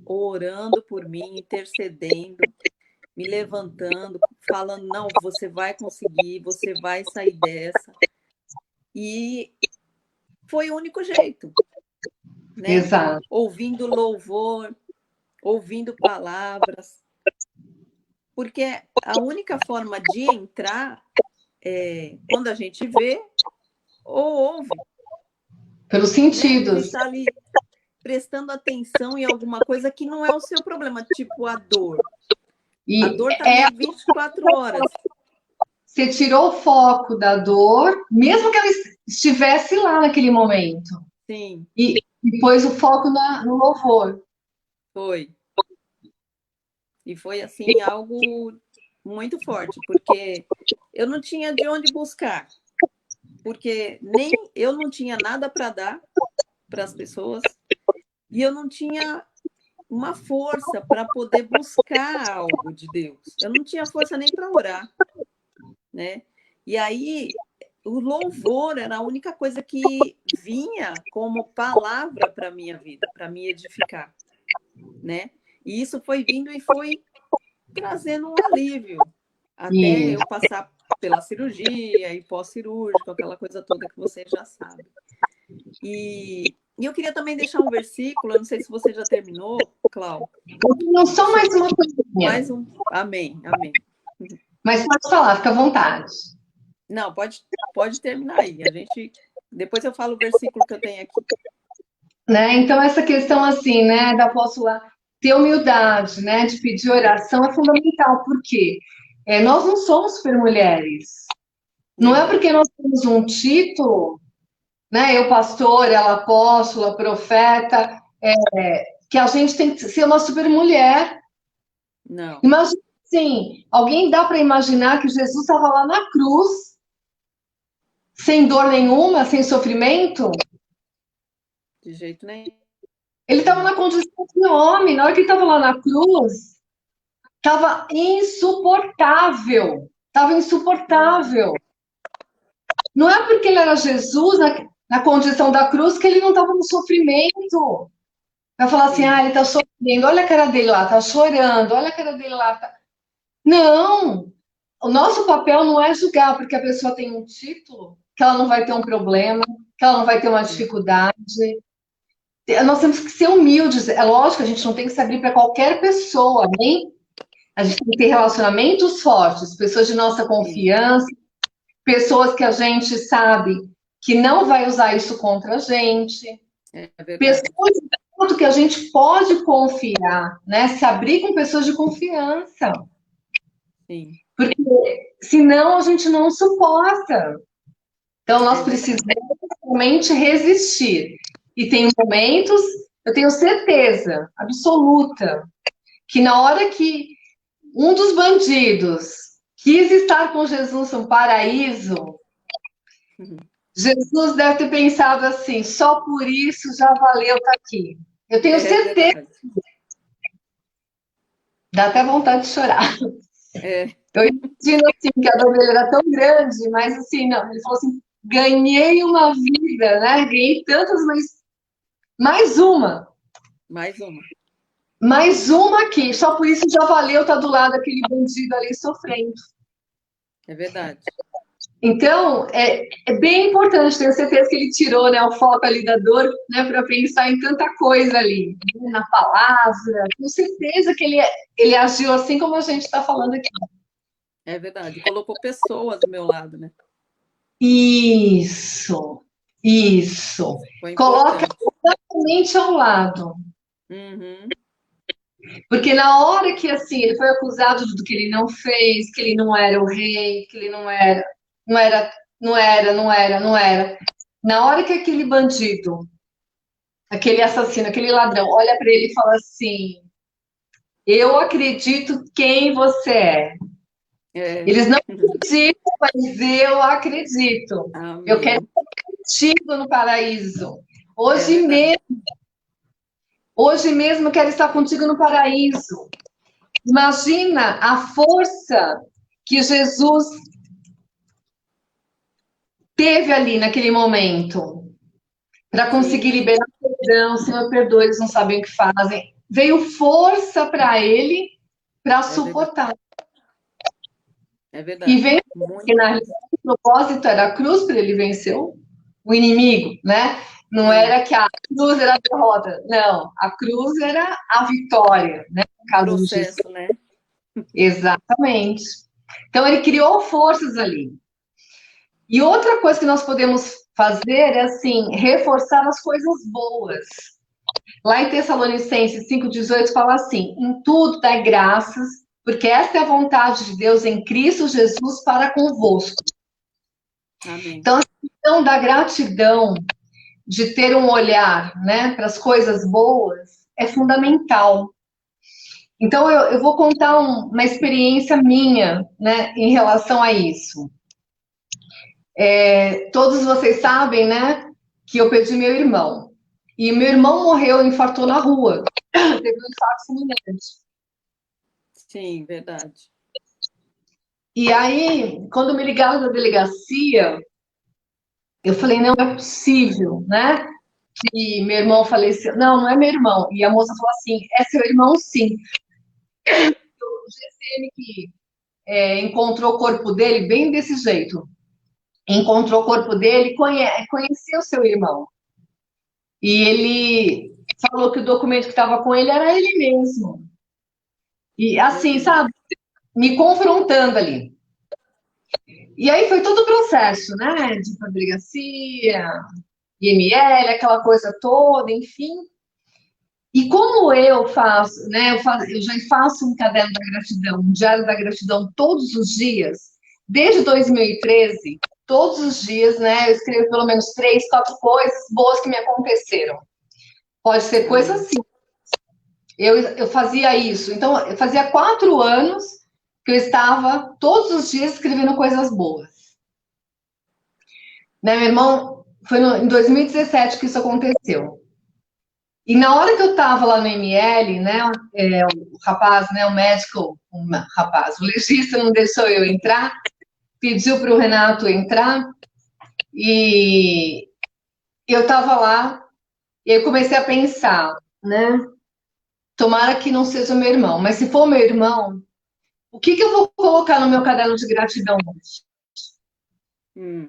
[SPEAKER 1] orando por mim, intercedendo, me levantando, falando: não, você vai conseguir, você vai sair dessa. E foi o único jeito, né?
[SPEAKER 2] exato.
[SPEAKER 1] Ouvindo louvor, ouvindo palavras, porque a única forma de entrar é quando a gente vê ou ouve,
[SPEAKER 2] Pelos
[SPEAKER 1] né? Você
[SPEAKER 2] sentidos.
[SPEAKER 1] está ali prestando atenção em alguma coisa que não é o seu problema, tipo a dor. A
[SPEAKER 2] E
[SPEAKER 1] dor está ali 24 horas.
[SPEAKER 2] você tirou o foco da dor, mesmo que ela estivesse lá naquele momento.
[SPEAKER 1] Sim,
[SPEAKER 2] E pôs o foco no louvor.
[SPEAKER 1] foi. E foi assim algo muito forte, porque eu não tinha de onde buscar, porque nem eu não tinha nada para dar para as pessoas e eu não tinha uma força para poder buscar algo de Deus. Eu não tinha força nem para orar, né? E aí o louvor era a única coisa que vinha como palavra para minha vida, para me edificar, né? E isso foi vindo e foi trazendo um alívio até
[SPEAKER 2] E
[SPEAKER 1] eu passar pela cirurgia e pós-cirúrgico, aquela coisa toda que você já sabe. E eu queria também deixar um versículo, eu não sei se você já terminou, Clau.
[SPEAKER 2] não só mais uma coisinha,
[SPEAKER 1] Mais um. Amém, amém.
[SPEAKER 2] mas pode falar, fica à vontade.
[SPEAKER 1] Não, pode terminar aí. A gente. Depois eu falo o versículo que eu tenho aqui.
[SPEAKER 2] Né? Então, essa questão assim, né, da apóstola ter humildade, né, de pedir oração é fundamental, porque nós não somos super mulheres. Não é
[SPEAKER 1] Não,
[SPEAKER 2] porque nós temos um título, né, eu pastor, ela apóstola, profeta, que a gente tem que ser uma super mulher.
[SPEAKER 1] não,
[SPEAKER 2] Imagina assim, alguém dá para imaginar que Jesus estava lá na cruz, sem dor nenhuma, sem sofrimento?
[SPEAKER 1] de jeito nenhum.
[SPEAKER 2] Ele estava na condição de homem, na hora que ele estava lá na cruz, estava insuportável. Estava
[SPEAKER 1] Uhum.
[SPEAKER 2] insuportável. Não é porque ele era Jesus, na condição da cruz, que ele não estava no sofrimento. Vai falar assim,
[SPEAKER 1] sim,
[SPEAKER 2] ele está sofrendo, olha a cara dele lá, está chorando, olha a cara dele lá. Não! O nosso papel não é julgar porque a pessoa tem um título, que ela não vai ter um problema, que ela não vai ter uma
[SPEAKER 1] sim.
[SPEAKER 2] dificuldade. Nós temos que ser humildes. É lógico, a gente não tem que se abrir para qualquer pessoa, nem a gente tem que ter relacionamentos fortes, pessoas de nossa
[SPEAKER 1] Sim,
[SPEAKER 2] confiança, pessoas que a gente sabe que não vai usar isso contra a gente,
[SPEAKER 1] é verdade.
[SPEAKER 2] pessoas tanto que a gente pode confiar, né? Se abrir com pessoas de confiança,
[SPEAKER 1] Sim,
[SPEAKER 2] porque senão a gente não suporta. Então nós
[SPEAKER 1] é verdade.
[SPEAKER 2] precisamos realmente resistir. E tem momentos, eu tenho certeza absoluta, que na hora que um dos bandidos quis estar com Jesus no paraíso,
[SPEAKER 1] Uhum.
[SPEAKER 2] Jesus deve ter pensado assim: só por isso já valeu estar aqui. Eu tenho
[SPEAKER 1] É
[SPEAKER 2] certeza,
[SPEAKER 1] verdade.
[SPEAKER 2] dá até vontade de chorar.
[SPEAKER 1] É,
[SPEAKER 2] Eu imagino assim que a dor dele era tão grande, mas assim, não, ele falou assim: ganhei uma vida, né? Ganhei tantas, mas mais uma.
[SPEAKER 1] mais uma.
[SPEAKER 2] Mais uma aqui, só por isso já valeu estar do lado daquele bandido ali sofrendo.
[SPEAKER 1] É verdade.
[SPEAKER 2] Então, é bem importante, tenho certeza que ele tirou, né, o foco ali da dor, né, para pensar em tanta coisa ali, né, na palavra. Tenho certeza que ele agiu assim como a gente está falando aqui.
[SPEAKER 1] É verdade. Colocou pessoas do meu lado, né?
[SPEAKER 2] Isso, isso.
[SPEAKER 1] Foi
[SPEAKER 2] Coloca
[SPEAKER 1] importante.
[SPEAKER 2] exatamente ao lado.
[SPEAKER 1] Uhum.
[SPEAKER 2] Porque na hora que assim ele foi acusado do que ele não fez, que ele não era o rei, que ele não era, não era. Na hora que aquele bandido, aquele assassino, aquele ladrão, olha para ele e fala assim: eu acredito quem você é.
[SPEAKER 1] É.
[SPEAKER 2] Eles não acreditam, mas eu acredito. Eu quero
[SPEAKER 1] Amém.
[SPEAKER 2] estar contigo no paraíso.
[SPEAKER 1] É verdade.
[SPEAKER 2] Hoje mesmo eu quero estar contigo no paraíso. Imagina a força que Jesus teve ali naquele momento para
[SPEAKER 1] Sim,
[SPEAKER 2] conseguir liberar perdão. Senhor, perdoa, eles não sabem o que fazem. Veio força para ele para
[SPEAKER 1] é verdade.
[SPEAKER 2] suportar.
[SPEAKER 1] É
[SPEAKER 2] E
[SPEAKER 1] verdade.
[SPEAKER 2] veio, porque
[SPEAKER 1] Muita
[SPEAKER 2] na realidade
[SPEAKER 1] força.
[SPEAKER 2] o propósito era a cruz para ele vencer o inimigo, né? Não
[SPEAKER 1] Sim.
[SPEAKER 2] era que a cruz era a derrota, não. A cruz era a vitória, né? No caso de Jesus.
[SPEAKER 1] Processo, né?
[SPEAKER 2] Exatamente. Então ele criou forças ali. E outra coisa que nós podemos fazer é assim, reforçar as coisas boas. Lá em Tessalonicenses 5,18 fala assim: em tudo dai graças, porque esta é a vontade de Deus em Cristo Jesus para convosco.
[SPEAKER 1] Amém.
[SPEAKER 2] Então, a questão da gratidão, de ter um olhar, né, para as coisas boas, é fundamental. Então, eu vou contar uma experiência minha, né, em relação a isso. Todos vocês sabem, né, que eu perdi meu irmão. E meu irmão morreu, infartou na rua. Teve um infarto fulminante.
[SPEAKER 1] Sim, verdade.
[SPEAKER 2] E aí, quando me ligaram da delegacia, eu falei, não é possível, né? Que meu irmão faleceu. Não, não é meu irmão. E a moça falou assim, é seu irmão sim. O GCM que encontrou o corpo dele bem desse jeito. Encontrou o corpo dele, conheceu seu irmão. E ele falou que o documento que estava com ele era ele mesmo. E
[SPEAKER 1] Meu
[SPEAKER 2] assim,
[SPEAKER 1] Deus.
[SPEAKER 2] sabe, me confrontando ali. E aí foi todo o processo, né? De delegacia, IML, aquela coisa toda, enfim. E como eu faço, né? Eu já faço um caderno da gratidão, um diário da gratidão todos os dias, desde 2013, todos os dias, né? Eu escrevo pelo menos 3, 4 coisas boas que me aconteceram. Pode ser coisa
[SPEAKER 1] Amém.
[SPEAKER 2] assim. Eu fazia isso. Então, eu fazia 4 anos que eu estava todos os dias escrevendo coisas boas. Né, meu irmão, foi em 2017 que isso aconteceu. E na hora que eu estava lá no ML, né, o rapaz, né, o legista não deixou eu entrar, pediu para o Renato entrar, e eu estava lá e eu comecei a pensar, né? Tomara que não seja meu irmão, mas se for meu irmão, o que que eu vou colocar no meu caderno de gratidão hoje?
[SPEAKER 1] Hum,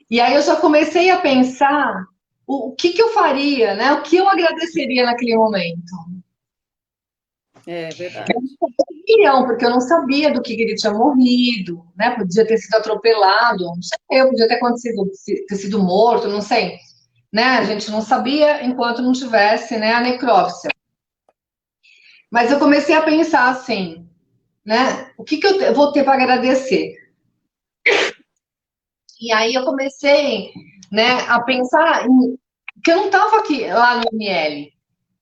[SPEAKER 2] E aí eu já comecei a pensar o que que eu faria, né? O que eu agradeceria naquele momento.
[SPEAKER 1] é verdade.
[SPEAKER 2] Opinião, porque eu não sabia do que ele tinha morrido, né? Podia ter sido atropelado, não sei, eu podia ter acontecido, ter sido morto, não sei, né? A gente não sabia enquanto não tivesse, né, a necrópsia. Mas eu comecei a pensar assim, né? O que que eu vou ter para agradecer? E aí eu comecei, né, a pensar que eu não estava aqui lá no ML,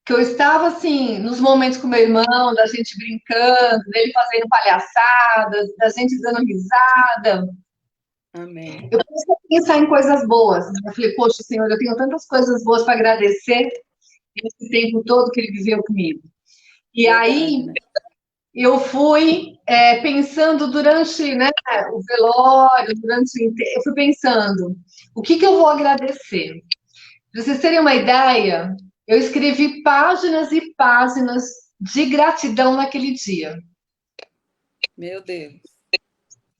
[SPEAKER 2] que eu estava assim nos momentos com meu irmão, da gente brincando, dele fazendo palhaçadas, da gente dando risada.
[SPEAKER 1] Amém.
[SPEAKER 2] Eu comecei a pensar em coisas boas. Eu falei, poxa, Senhor, eu tenho tantas coisas boas para agradecer esse tempo todo que ele viveu comigo. E
[SPEAKER 1] Verdade,
[SPEAKER 2] aí
[SPEAKER 1] né?
[SPEAKER 2] eu fui pensando durante, né, o velório, eu fui pensando o que que eu vou agradecer. Para vocês terem uma ideia, eu escrevi páginas e páginas de gratidão naquele dia.
[SPEAKER 1] Meu Deus.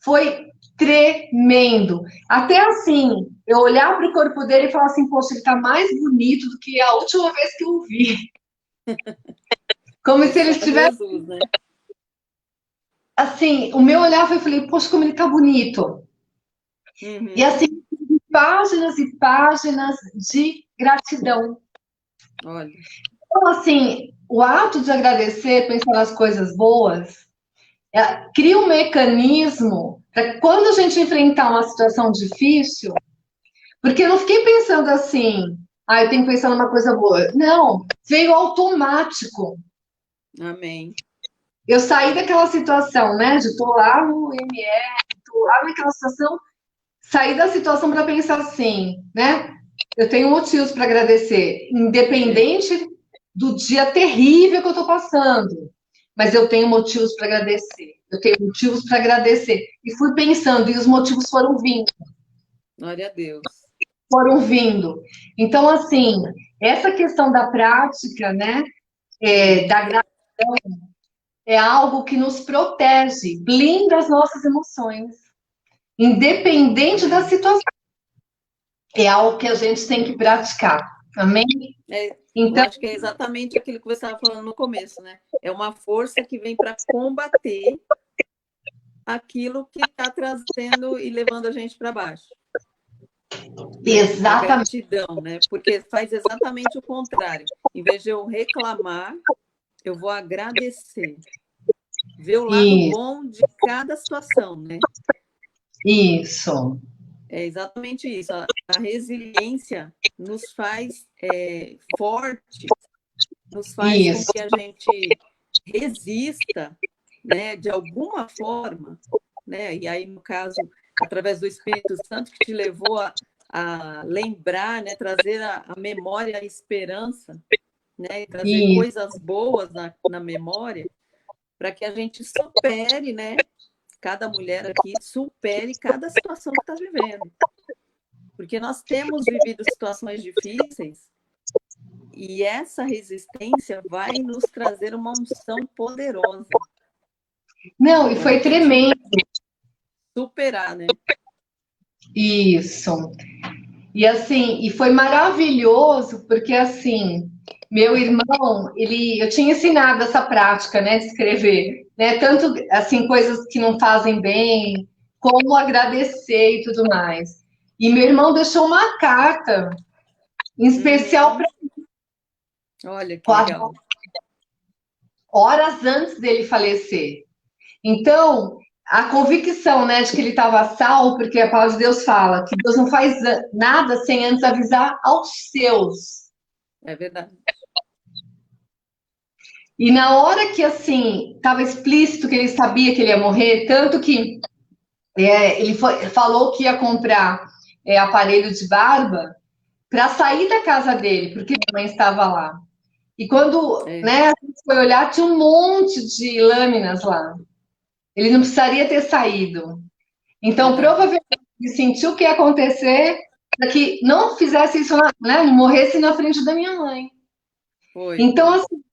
[SPEAKER 2] Foi tremendo. Até assim, eu olhar para o corpo dele e falar assim, poxa, ele está mais bonito do que a última vez que eu o vi. Como
[SPEAKER 1] É
[SPEAKER 2] se ele
[SPEAKER 1] só
[SPEAKER 2] estivesse,
[SPEAKER 1] Jesus, né?
[SPEAKER 2] assim, o meu olhar foi, falei, poxa, como ele está bonito. E
[SPEAKER 1] Uhum.
[SPEAKER 2] assim, páginas e páginas de gratidão.
[SPEAKER 1] Olha,
[SPEAKER 2] Então, assim, o ato de agradecer, pensar nas coisas boas, cria um mecanismo para quando a gente enfrentar uma situação difícil, porque eu não fiquei pensando assim, ah, eu tenho que pensar numa coisa boa. Não, veio automático.
[SPEAKER 1] amém.
[SPEAKER 2] Eu saí daquela situação, né, de tô lá no ME, tô lá naquela situação, saí da situação para pensar assim, né? Eu tenho motivos para agradecer,
[SPEAKER 1] É,
[SPEAKER 2] independente do dia terrível que eu estou passando, mas eu tenho motivos para agradecer. Eu tenho motivos para agradecer. E fui pensando, e os motivos
[SPEAKER 1] glória a Deus.
[SPEAKER 2] foram vindo. Então, assim, essa questão da prática, né, da gratidão, é algo que nos protege, blinda as nossas emoções, independente da
[SPEAKER 1] Amém.
[SPEAKER 2] situação. É algo que a gente tem que praticar. Amém?
[SPEAKER 1] É, eu
[SPEAKER 2] Então,
[SPEAKER 1] acho que é exatamente aquilo que você estava falando no começo, né? É uma força que vem para combater aquilo que está trazendo e levando a gente para baixo, né? A
[SPEAKER 2] exatamente.
[SPEAKER 1] gratidão, né? Porque faz exatamente o contrário. Em vez de eu reclamar, eu vou agradecer, ver o lado
[SPEAKER 2] Isso,
[SPEAKER 1] bom de cada situação, né?
[SPEAKER 2] isso,
[SPEAKER 1] É exatamente isso. A resiliência nos faz fortes, nos faz com
[SPEAKER 2] isso,
[SPEAKER 1] que a gente resista, né, de alguma forma, né? E aí, no caso, através do Espírito Santo que te levou a lembrar, né, trazer a memória a esperança, né, e trazer
[SPEAKER 2] isso.
[SPEAKER 1] coisas boas na memória, para que a gente supere, né, cada mulher aqui supere cada situação que está vivendo. Porque nós temos vivido situações difíceis e essa resistência vai nos trazer uma unção poderosa
[SPEAKER 2] Não, e
[SPEAKER 1] para a
[SPEAKER 2] foi
[SPEAKER 1] gente
[SPEAKER 2] tremendo.
[SPEAKER 1] superar, né?
[SPEAKER 2] Isso. E assim, e foi maravilhoso, porque assim, meu irmão, eu tinha ensinado essa prática, né, de escrever, né, tanto assim coisas que não fazem bem, como agradecer e tudo mais. E meu irmão deixou uma carta em especial para
[SPEAKER 1] Uhum. Olha que
[SPEAKER 2] 4
[SPEAKER 1] legal.
[SPEAKER 2] horas antes dele falecer. Então, a convicção, né, de que ele estava salvo, porque a palavra de Deus fala que Deus não faz nada sem antes avisar aos seus.
[SPEAKER 1] É verdade.
[SPEAKER 2] E na hora que, assim, estava explícito que ele sabia que ele ia morrer, tanto que falou que ia comprar aparelho de barba para sair da casa dele, porque a mãe estava lá. E quando,
[SPEAKER 1] É,
[SPEAKER 2] né, a gente foi olhar, tinha um monte de lâminas lá. Ele não precisaria ter saído. Então,
[SPEAKER 1] verdade.
[SPEAKER 2] provavelmente, ele sentiu o que ia acontecer, para que não fizesse isso, né, morresse na frente da minha mãe.
[SPEAKER 1] Foi.
[SPEAKER 2] Então, assim,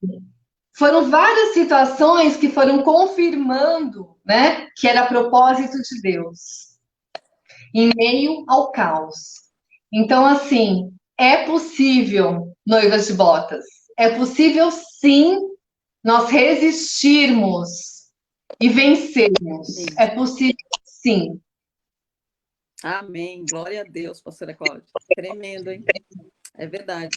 [SPEAKER 2] foram várias situações que foram confirmando, né, que era propósito de Deus, em meio ao caos. Então, assim, é possível, noivas de botas, é possível sim nós resistirmos e vencermos.
[SPEAKER 1] Sim.
[SPEAKER 2] É possível sim.
[SPEAKER 1] Amém. Glória a Deus, pastora Cláudia. Tremendo, hein? É verdade.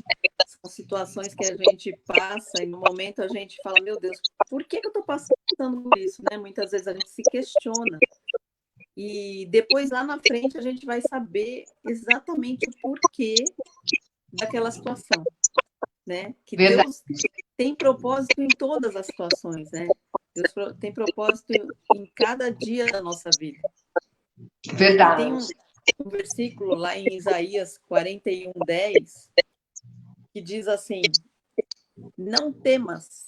[SPEAKER 1] São situações que a gente passa e no momento a gente fala, meu Deus, por que eu estou passando por isso, né? Muitas vezes a gente se questiona. E depois, lá na frente, a gente vai saber exatamente o porquê daquela situação, né? Que
[SPEAKER 2] Verdade.
[SPEAKER 1] Deus tem propósito em todas as situações, né? Deus tem propósito em cada dia da nossa vida. E tem
[SPEAKER 2] Verdade.
[SPEAKER 1] um versículo lá em Isaías 41:10 que diz assim: não temas,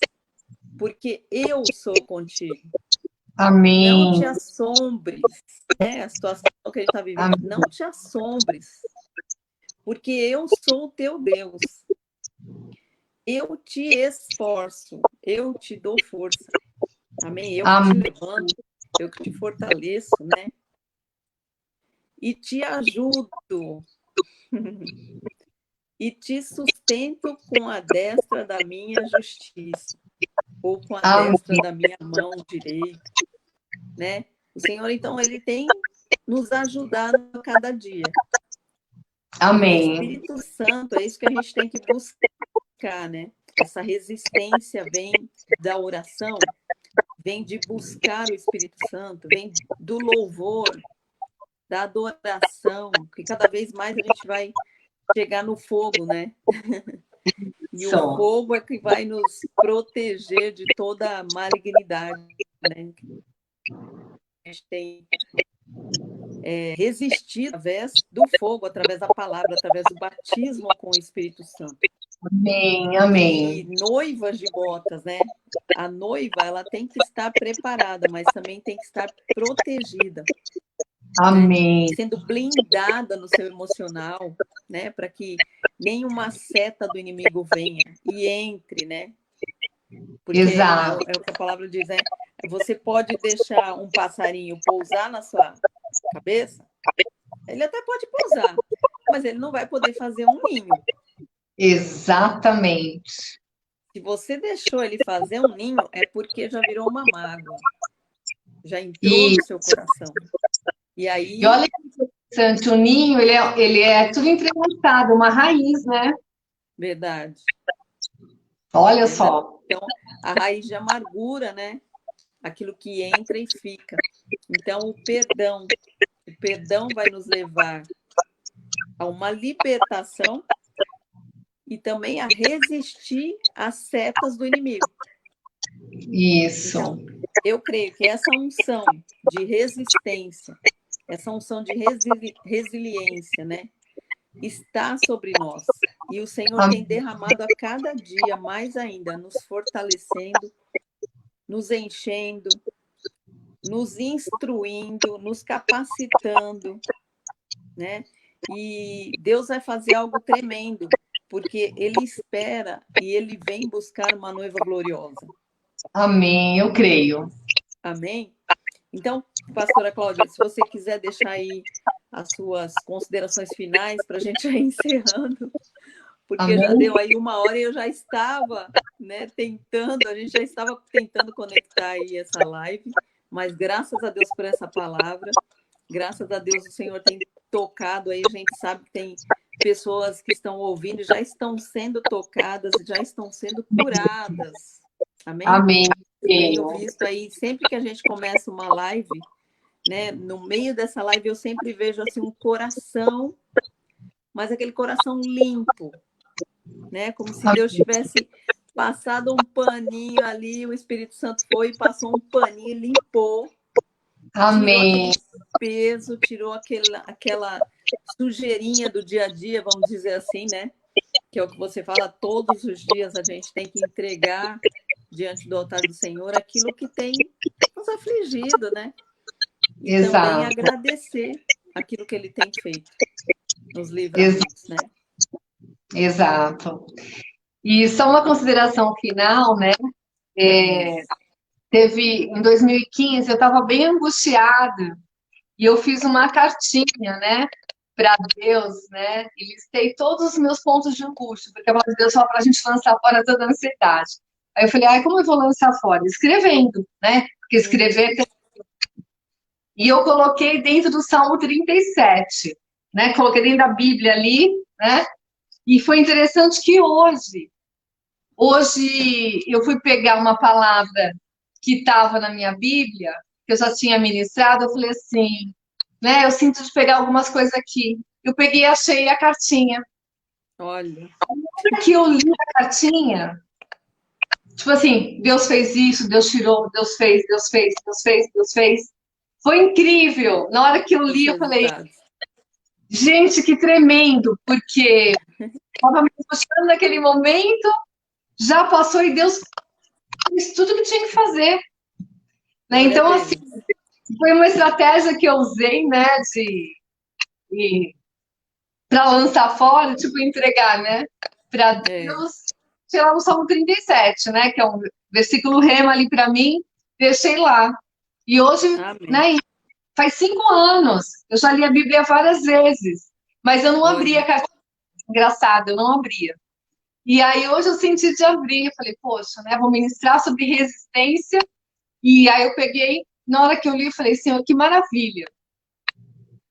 [SPEAKER 1] porque eu sou contigo.
[SPEAKER 2] Amém.
[SPEAKER 1] Não te assombres, né? A situação que a gente está vivendo,
[SPEAKER 2] Amém.
[SPEAKER 1] não te assombres, porque eu sou o teu Deus. Eu te esforço, eu te dou força. Amém? Eu que te levanto, eu que te fortaleço, né? E te ajudo. E te sustento com a destra da minha justiça, ou com a destra da minha mão direita, né? O Senhor, então, ele tem nos ajudado a cada dia.
[SPEAKER 2] Amém.
[SPEAKER 1] O Espírito Santo, é isso que a gente tem que buscar, né? Essa resistência vem da oração, vem de buscar o Espírito Santo, vem do louvor, da adoração, que cada vez mais a gente vai chegar no fogo, né? E o fogo é que vai nos proteger de toda a malignidade, né? A gente tem resistido através do fogo, através da palavra, através do batismo com o Espírito Santo.
[SPEAKER 2] Amém, amém.
[SPEAKER 1] E noivas de botas, né? A noiva, ela tem que estar preparada, mas também tem que estar protegida.
[SPEAKER 2] Amém.
[SPEAKER 1] Né? Sendo blindada no seu emocional, né? Para que nenhuma seta do inimigo venha e entre, né? Porque
[SPEAKER 2] Exato.
[SPEAKER 1] é o que a palavra diz, né? Você pode deixar um passarinho pousar na sua cabeça, ele até pode pousar, mas ele não vai poder fazer um ninho.
[SPEAKER 2] Exatamente.
[SPEAKER 1] Se você deixou ele fazer um ninho, é porque já virou uma mágoa, já entrou no seu coração. E aí...
[SPEAKER 2] E olha que interessante, o ninho, ele é tudo entrelaçado, uma raiz, né?
[SPEAKER 1] Verdade.
[SPEAKER 2] Olha só.
[SPEAKER 1] Então, a raiz de amargura, né? Aquilo que entra e fica. Então, o perdão vai nos levar a uma libertação e também a resistir às setas do inimigo.
[SPEAKER 2] Isso.
[SPEAKER 1] Então, eu creio que essa unção de resistência, essa unção de resiliência, né, está sobre nós. E o Senhor tem derramado a cada dia mais ainda, nos fortalecendo, nos enchendo, nos instruindo, nos capacitando, né? E Deus vai fazer algo tremendo, porque Ele espera e Ele vem buscar uma noiva gloriosa.
[SPEAKER 2] Amém, eu creio.
[SPEAKER 1] Amém? Então, pastora Cláudia, se você quiser deixar aí as suas considerações finais para a gente ir encerrando, porque
[SPEAKER 2] Amém.
[SPEAKER 1] já deu aí 1 hora e eu já estava, né, a gente já estava tentando conectar aí essa live, mas graças a Deus por essa palavra, graças a Deus o Senhor tem tocado aí, a gente sabe que tem pessoas que estão ouvindo, já estão sendo tocadas, já estão sendo curadas. Amém?
[SPEAKER 2] Amém.
[SPEAKER 1] Tenho visto aí, sempre que a gente começa uma live, né, no meio dessa live eu sempre vejo assim um coração, mas aquele coração limpo, né, como se Deus tivesse passado um paninho ali, o Espírito Santo foi e passou um paninho e limpou.
[SPEAKER 2] Amém.
[SPEAKER 1] Tirou aquele peso, tirou aquela sujeirinha do dia a dia, vamos dizer assim, né? Que é o que você fala, todos os dias a gente tem que entregar diante do altar do Senhor aquilo que tem nos afligido, né? E
[SPEAKER 2] Exato.
[SPEAKER 1] também agradecer aquilo que Ele tem feito. nos
[SPEAKER 2] Ex-
[SPEAKER 1] livramentos, né?
[SPEAKER 2] Exato. E só uma consideração final, né? É,
[SPEAKER 1] Isso.
[SPEAKER 2] teve em 2015, eu estava bem angustiada e eu fiz uma cartinha, né, para Deus, né? E listei todos os meus pontos de angústia, porque a palavra de Deus fala para a gente lançar fora toda a ansiedade. Aí eu falei, ai, como eu vou lançar fora? Escrevendo, né? Porque
[SPEAKER 1] Uhum.
[SPEAKER 2] escrever. E eu coloquei dentro do Salmo 37, né? Coloquei dentro da Bíblia ali, né? E foi interessante que hoje eu fui pegar uma palavra que estava na minha Bíblia, que eu já tinha ministrado, eu falei assim, né? Eu sinto de pegar algumas coisas aqui. Eu peguei e achei a cartinha.
[SPEAKER 1] Olha,
[SPEAKER 2] Que eu li a cartinha, tipo assim, Deus fez isso, Deus tirou, Deus fez, Deus fez, Deus fez, Deus fez. Foi incrível. Na hora que eu
[SPEAKER 1] os
[SPEAKER 2] li, eu falei,
[SPEAKER 1] resultados.
[SPEAKER 2] gente, que tremendo, porque estava me puxando naquele momento, já passou e Deus fez tudo que tinha que fazer. Né?
[SPEAKER 1] Glória a
[SPEAKER 2] Então, assim,
[SPEAKER 1] Deus.
[SPEAKER 2] foi uma estratégia que eu usei, né, para lançar fora, tipo, entregar, né, para
[SPEAKER 1] É.
[SPEAKER 2] Deus, sei lá, no Salmo 37, né, que é um versículo rema ali para mim, deixei lá. E hoje,
[SPEAKER 1] Amém.
[SPEAKER 2] né, faz 5 anos, eu já li a Bíblia várias vezes, mas eu não abria
[SPEAKER 1] Olha,
[SPEAKER 2] a carta. Engraçado, eu não abria. E aí hoje eu senti de abrir, eu falei, poxa, né, vou ministrar sobre resistência. E aí eu peguei, na hora que eu li, eu falei, Senhor, que maravilha,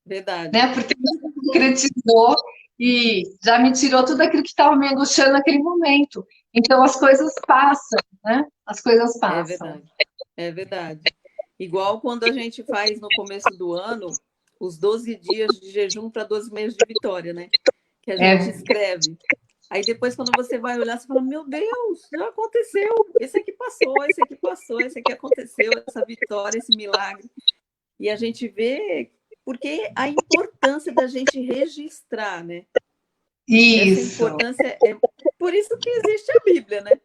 [SPEAKER 1] verdade.
[SPEAKER 2] né? Porque me concretizou e já me tirou tudo aquilo que estava me angustiando naquele momento. Então as coisas passam, né? As coisas
[SPEAKER 1] É
[SPEAKER 2] passam.
[SPEAKER 1] verdade. É verdade. Igual quando a gente faz no começo do ano os 12 dias de jejum para 12 meses de vitória, né? Que a gente
[SPEAKER 2] É,
[SPEAKER 1] escreve. Aí depois, quando você vai olhar, você fala: Meu Deus, já aconteceu. Esse aqui passou, esse aqui passou, esse aqui aconteceu, essa vitória, esse milagre. E a gente vê porque a importância da gente registrar, né? Essa
[SPEAKER 2] isso,
[SPEAKER 1] importância é por isso que existe a Bíblia, né?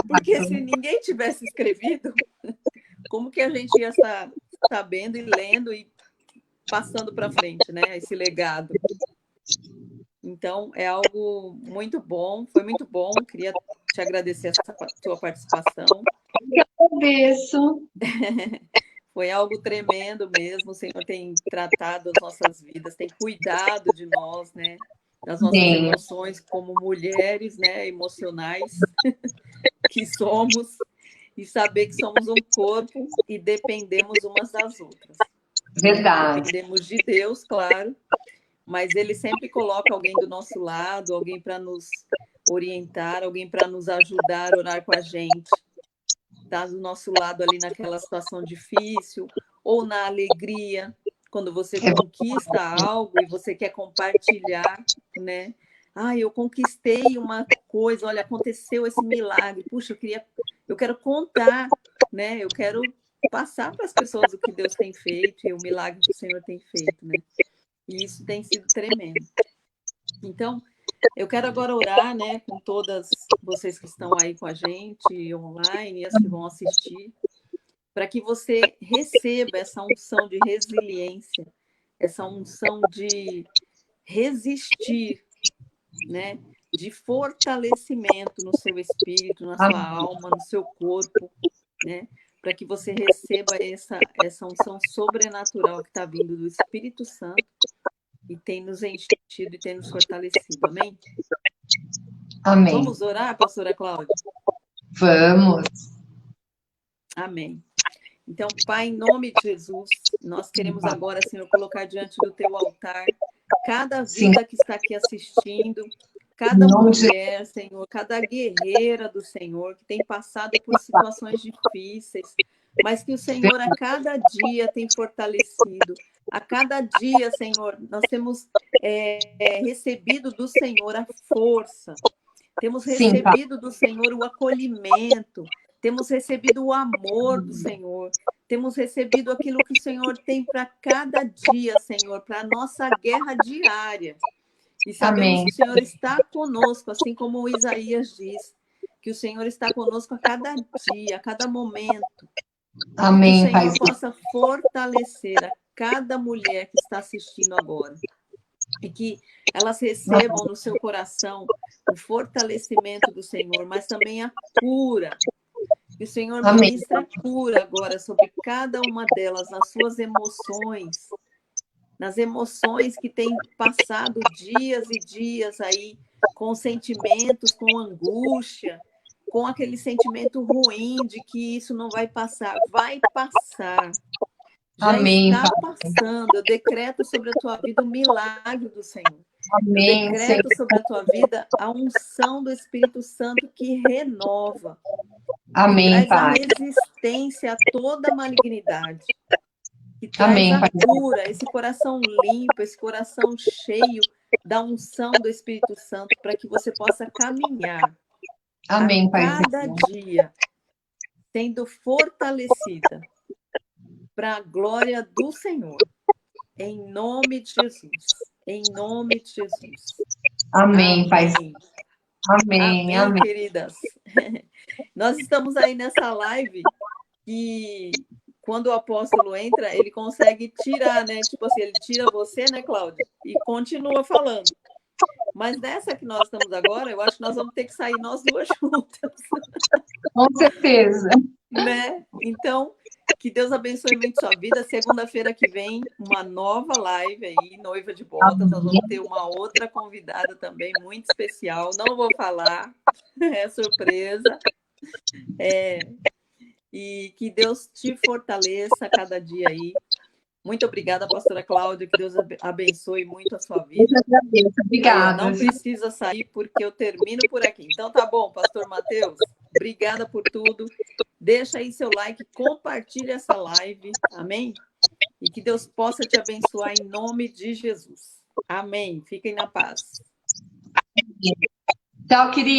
[SPEAKER 1] Porque
[SPEAKER 2] exato.
[SPEAKER 1] se ninguém tivesse escrevido, como que a gente ia estar sabendo e lendo e passando para frente, né? Esse legado. Então, é algo muito bom, foi muito bom. Queria te agradecer essa tua participação.
[SPEAKER 2] Agradeço.
[SPEAKER 1] Foi algo tremendo mesmo. O Senhor tem tratado as nossas vidas, tem cuidado de nós, né? Das nossas
[SPEAKER 2] Sim,
[SPEAKER 1] emoções como mulheres, né? Emocionais que somos e saber que somos um corpo e dependemos umas das outras, né?
[SPEAKER 2] verdade.
[SPEAKER 1] Dependemos de Deus, claro, mas Ele sempre coloca alguém do nosso lado, alguém para nos orientar, alguém para nos ajudar, orar com a gente, estar do nosso lado ali naquela situação difícil ou na alegria, quando você
[SPEAKER 2] É,
[SPEAKER 1] conquista algo e você quer compartilhar, né? Ah, eu conquistei uma coisa, olha, aconteceu esse milagre. Puxa, eu quero contar, né? Eu quero passar para as pessoas o que Deus tem feito e o milagre que o Senhor tem feito, né? E isso tem sido tremendo. Então, eu quero agora orar, né, com todas vocês que estão aí com a gente online e as que vão assistir, para que você receba essa unção de resiliência, essa unção de resistir, né, de fortalecimento no seu espírito, na sua alma, no seu corpo, né, para que você receba essa unção sobrenatural que está vindo do Espírito Santo e tem nos enchido e tem nos fortalecido. Amém?
[SPEAKER 2] amém.
[SPEAKER 1] Vamos orar, pastora Cláudia?
[SPEAKER 2] Vamos.
[SPEAKER 1] Amém. Então, Pai, em nome de Jesus, nós queremos agora, Senhor, colocar diante do teu altar cada
[SPEAKER 2] Sim,
[SPEAKER 1] vida que está aqui assistindo,
[SPEAKER 2] em
[SPEAKER 1] cada
[SPEAKER 2] nome de
[SPEAKER 1] mulher, Senhor, cada guerreira do Senhor que tem passado por situações difíceis, mas que o Senhor a cada dia tem fortalecido. A cada dia, Senhor, nós temos recebido do Senhor a força, temos
[SPEAKER 2] Sim, Pai.
[SPEAKER 1] recebido do Senhor o acolhimento, temos recebido o amor do Senhor, temos recebido aquilo que o Senhor tem para cada dia, Senhor, para a nossa guerra diária. E sabemos
[SPEAKER 2] Amém.
[SPEAKER 1] que o Senhor está conosco, assim como o Isaías diz, que o Senhor está conosco a cada dia, a cada momento. E que o
[SPEAKER 2] Amém, Pai.
[SPEAKER 1] Senhor possa fortalecer a cada mulher que está assistindo agora. e que elas recebam no seu coração o fortalecimento do Senhor, mas também a cura. Que o Senhor
[SPEAKER 2] Amém.
[SPEAKER 1] ministra a cura agora sobre cada uma delas, nas suas emoções, nas emoções que têm passado dias e dias aí, com sentimentos, com angústia, com aquele sentimento ruim de que isso não vai passar. Vai passar. Já
[SPEAKER 2] Amém,
[SPEAKER 1] está
[SPEAKER 2] Pai.
[SPEAKER 1] passando. Eu decreto sobre a tua vida o milagre do Senhor. Eu
[SPEAKER 2] Amém, Senhor.
[SPEAKER 1] decreto sobre a tua vida a unção do Espírito Santo que renova, que
[SPEAKER 2] Amém,
[SPEAKER 1] traz a
[SPEAKER 2] Pai.
[SPEAKER 1] resistência a toda malignidade, que traz
[SPEAKER 2] Amém,
[SPEAKER 1] a
[SPEAKER 2] Pai.
[SPEAKER 1] cura, esse coração limpo, esse coração cheio da unção do Espírito Santo, para que você possa caminhar
[SPEAKER 2] Amém,
[SPEAKER 1] a
[SPEAKER 2] Pai.
[SPEAKER 1] cada dia sendo fortalecida para a glória do Senhor. Em nome de Jesus. Em nome de Jesus.
[SPEAKER 2] Amém, Pai.
[SPEAKER 1] Amém.
[SPEAKER 2] Amém,
[SPEAKER 1] Amém,
[SPEAKER 2] amém.
[SPEAKER 1] queridas. Nós estamos aí nessa live que, quando o apóstolo entra, ele consegue tirar, né? Tipo assim, ele tira você, né, Cláudia? E continua falando. Mas nessa que nós estamos agora, eu acho que nós vamos ter que sair nós duas juntas.
[SPEAKER 2] Com certeza.
[SPEAKER 1] Né? Então, que Deus abençoe muito sua vida. Segunda-feira que vem, uma nova live aí, Noiva de Botas. Nós vamos ter uma outra convidada também, muito especial. Não vou falar, é surpresa. E que Deus te fortaleça cada dia aí. Muito obrigada, pastora Cláudia, que Deus abençoe muito a sua vida.
[SPEAKER 2] Eu agradeço. Obrigada.
[SPEAKER 1] Aí, não precisa sair, porque eu termino por aqui. Então, tá bom, pastor Matheus. Obrigada por tudo. Deixa aí seu like, compartilha essa live. Amém? E que Deus possa te abençoar em nome de Jesus. Amém. Fiquem na paz.
[SPEAKER 2] Tchau, querida.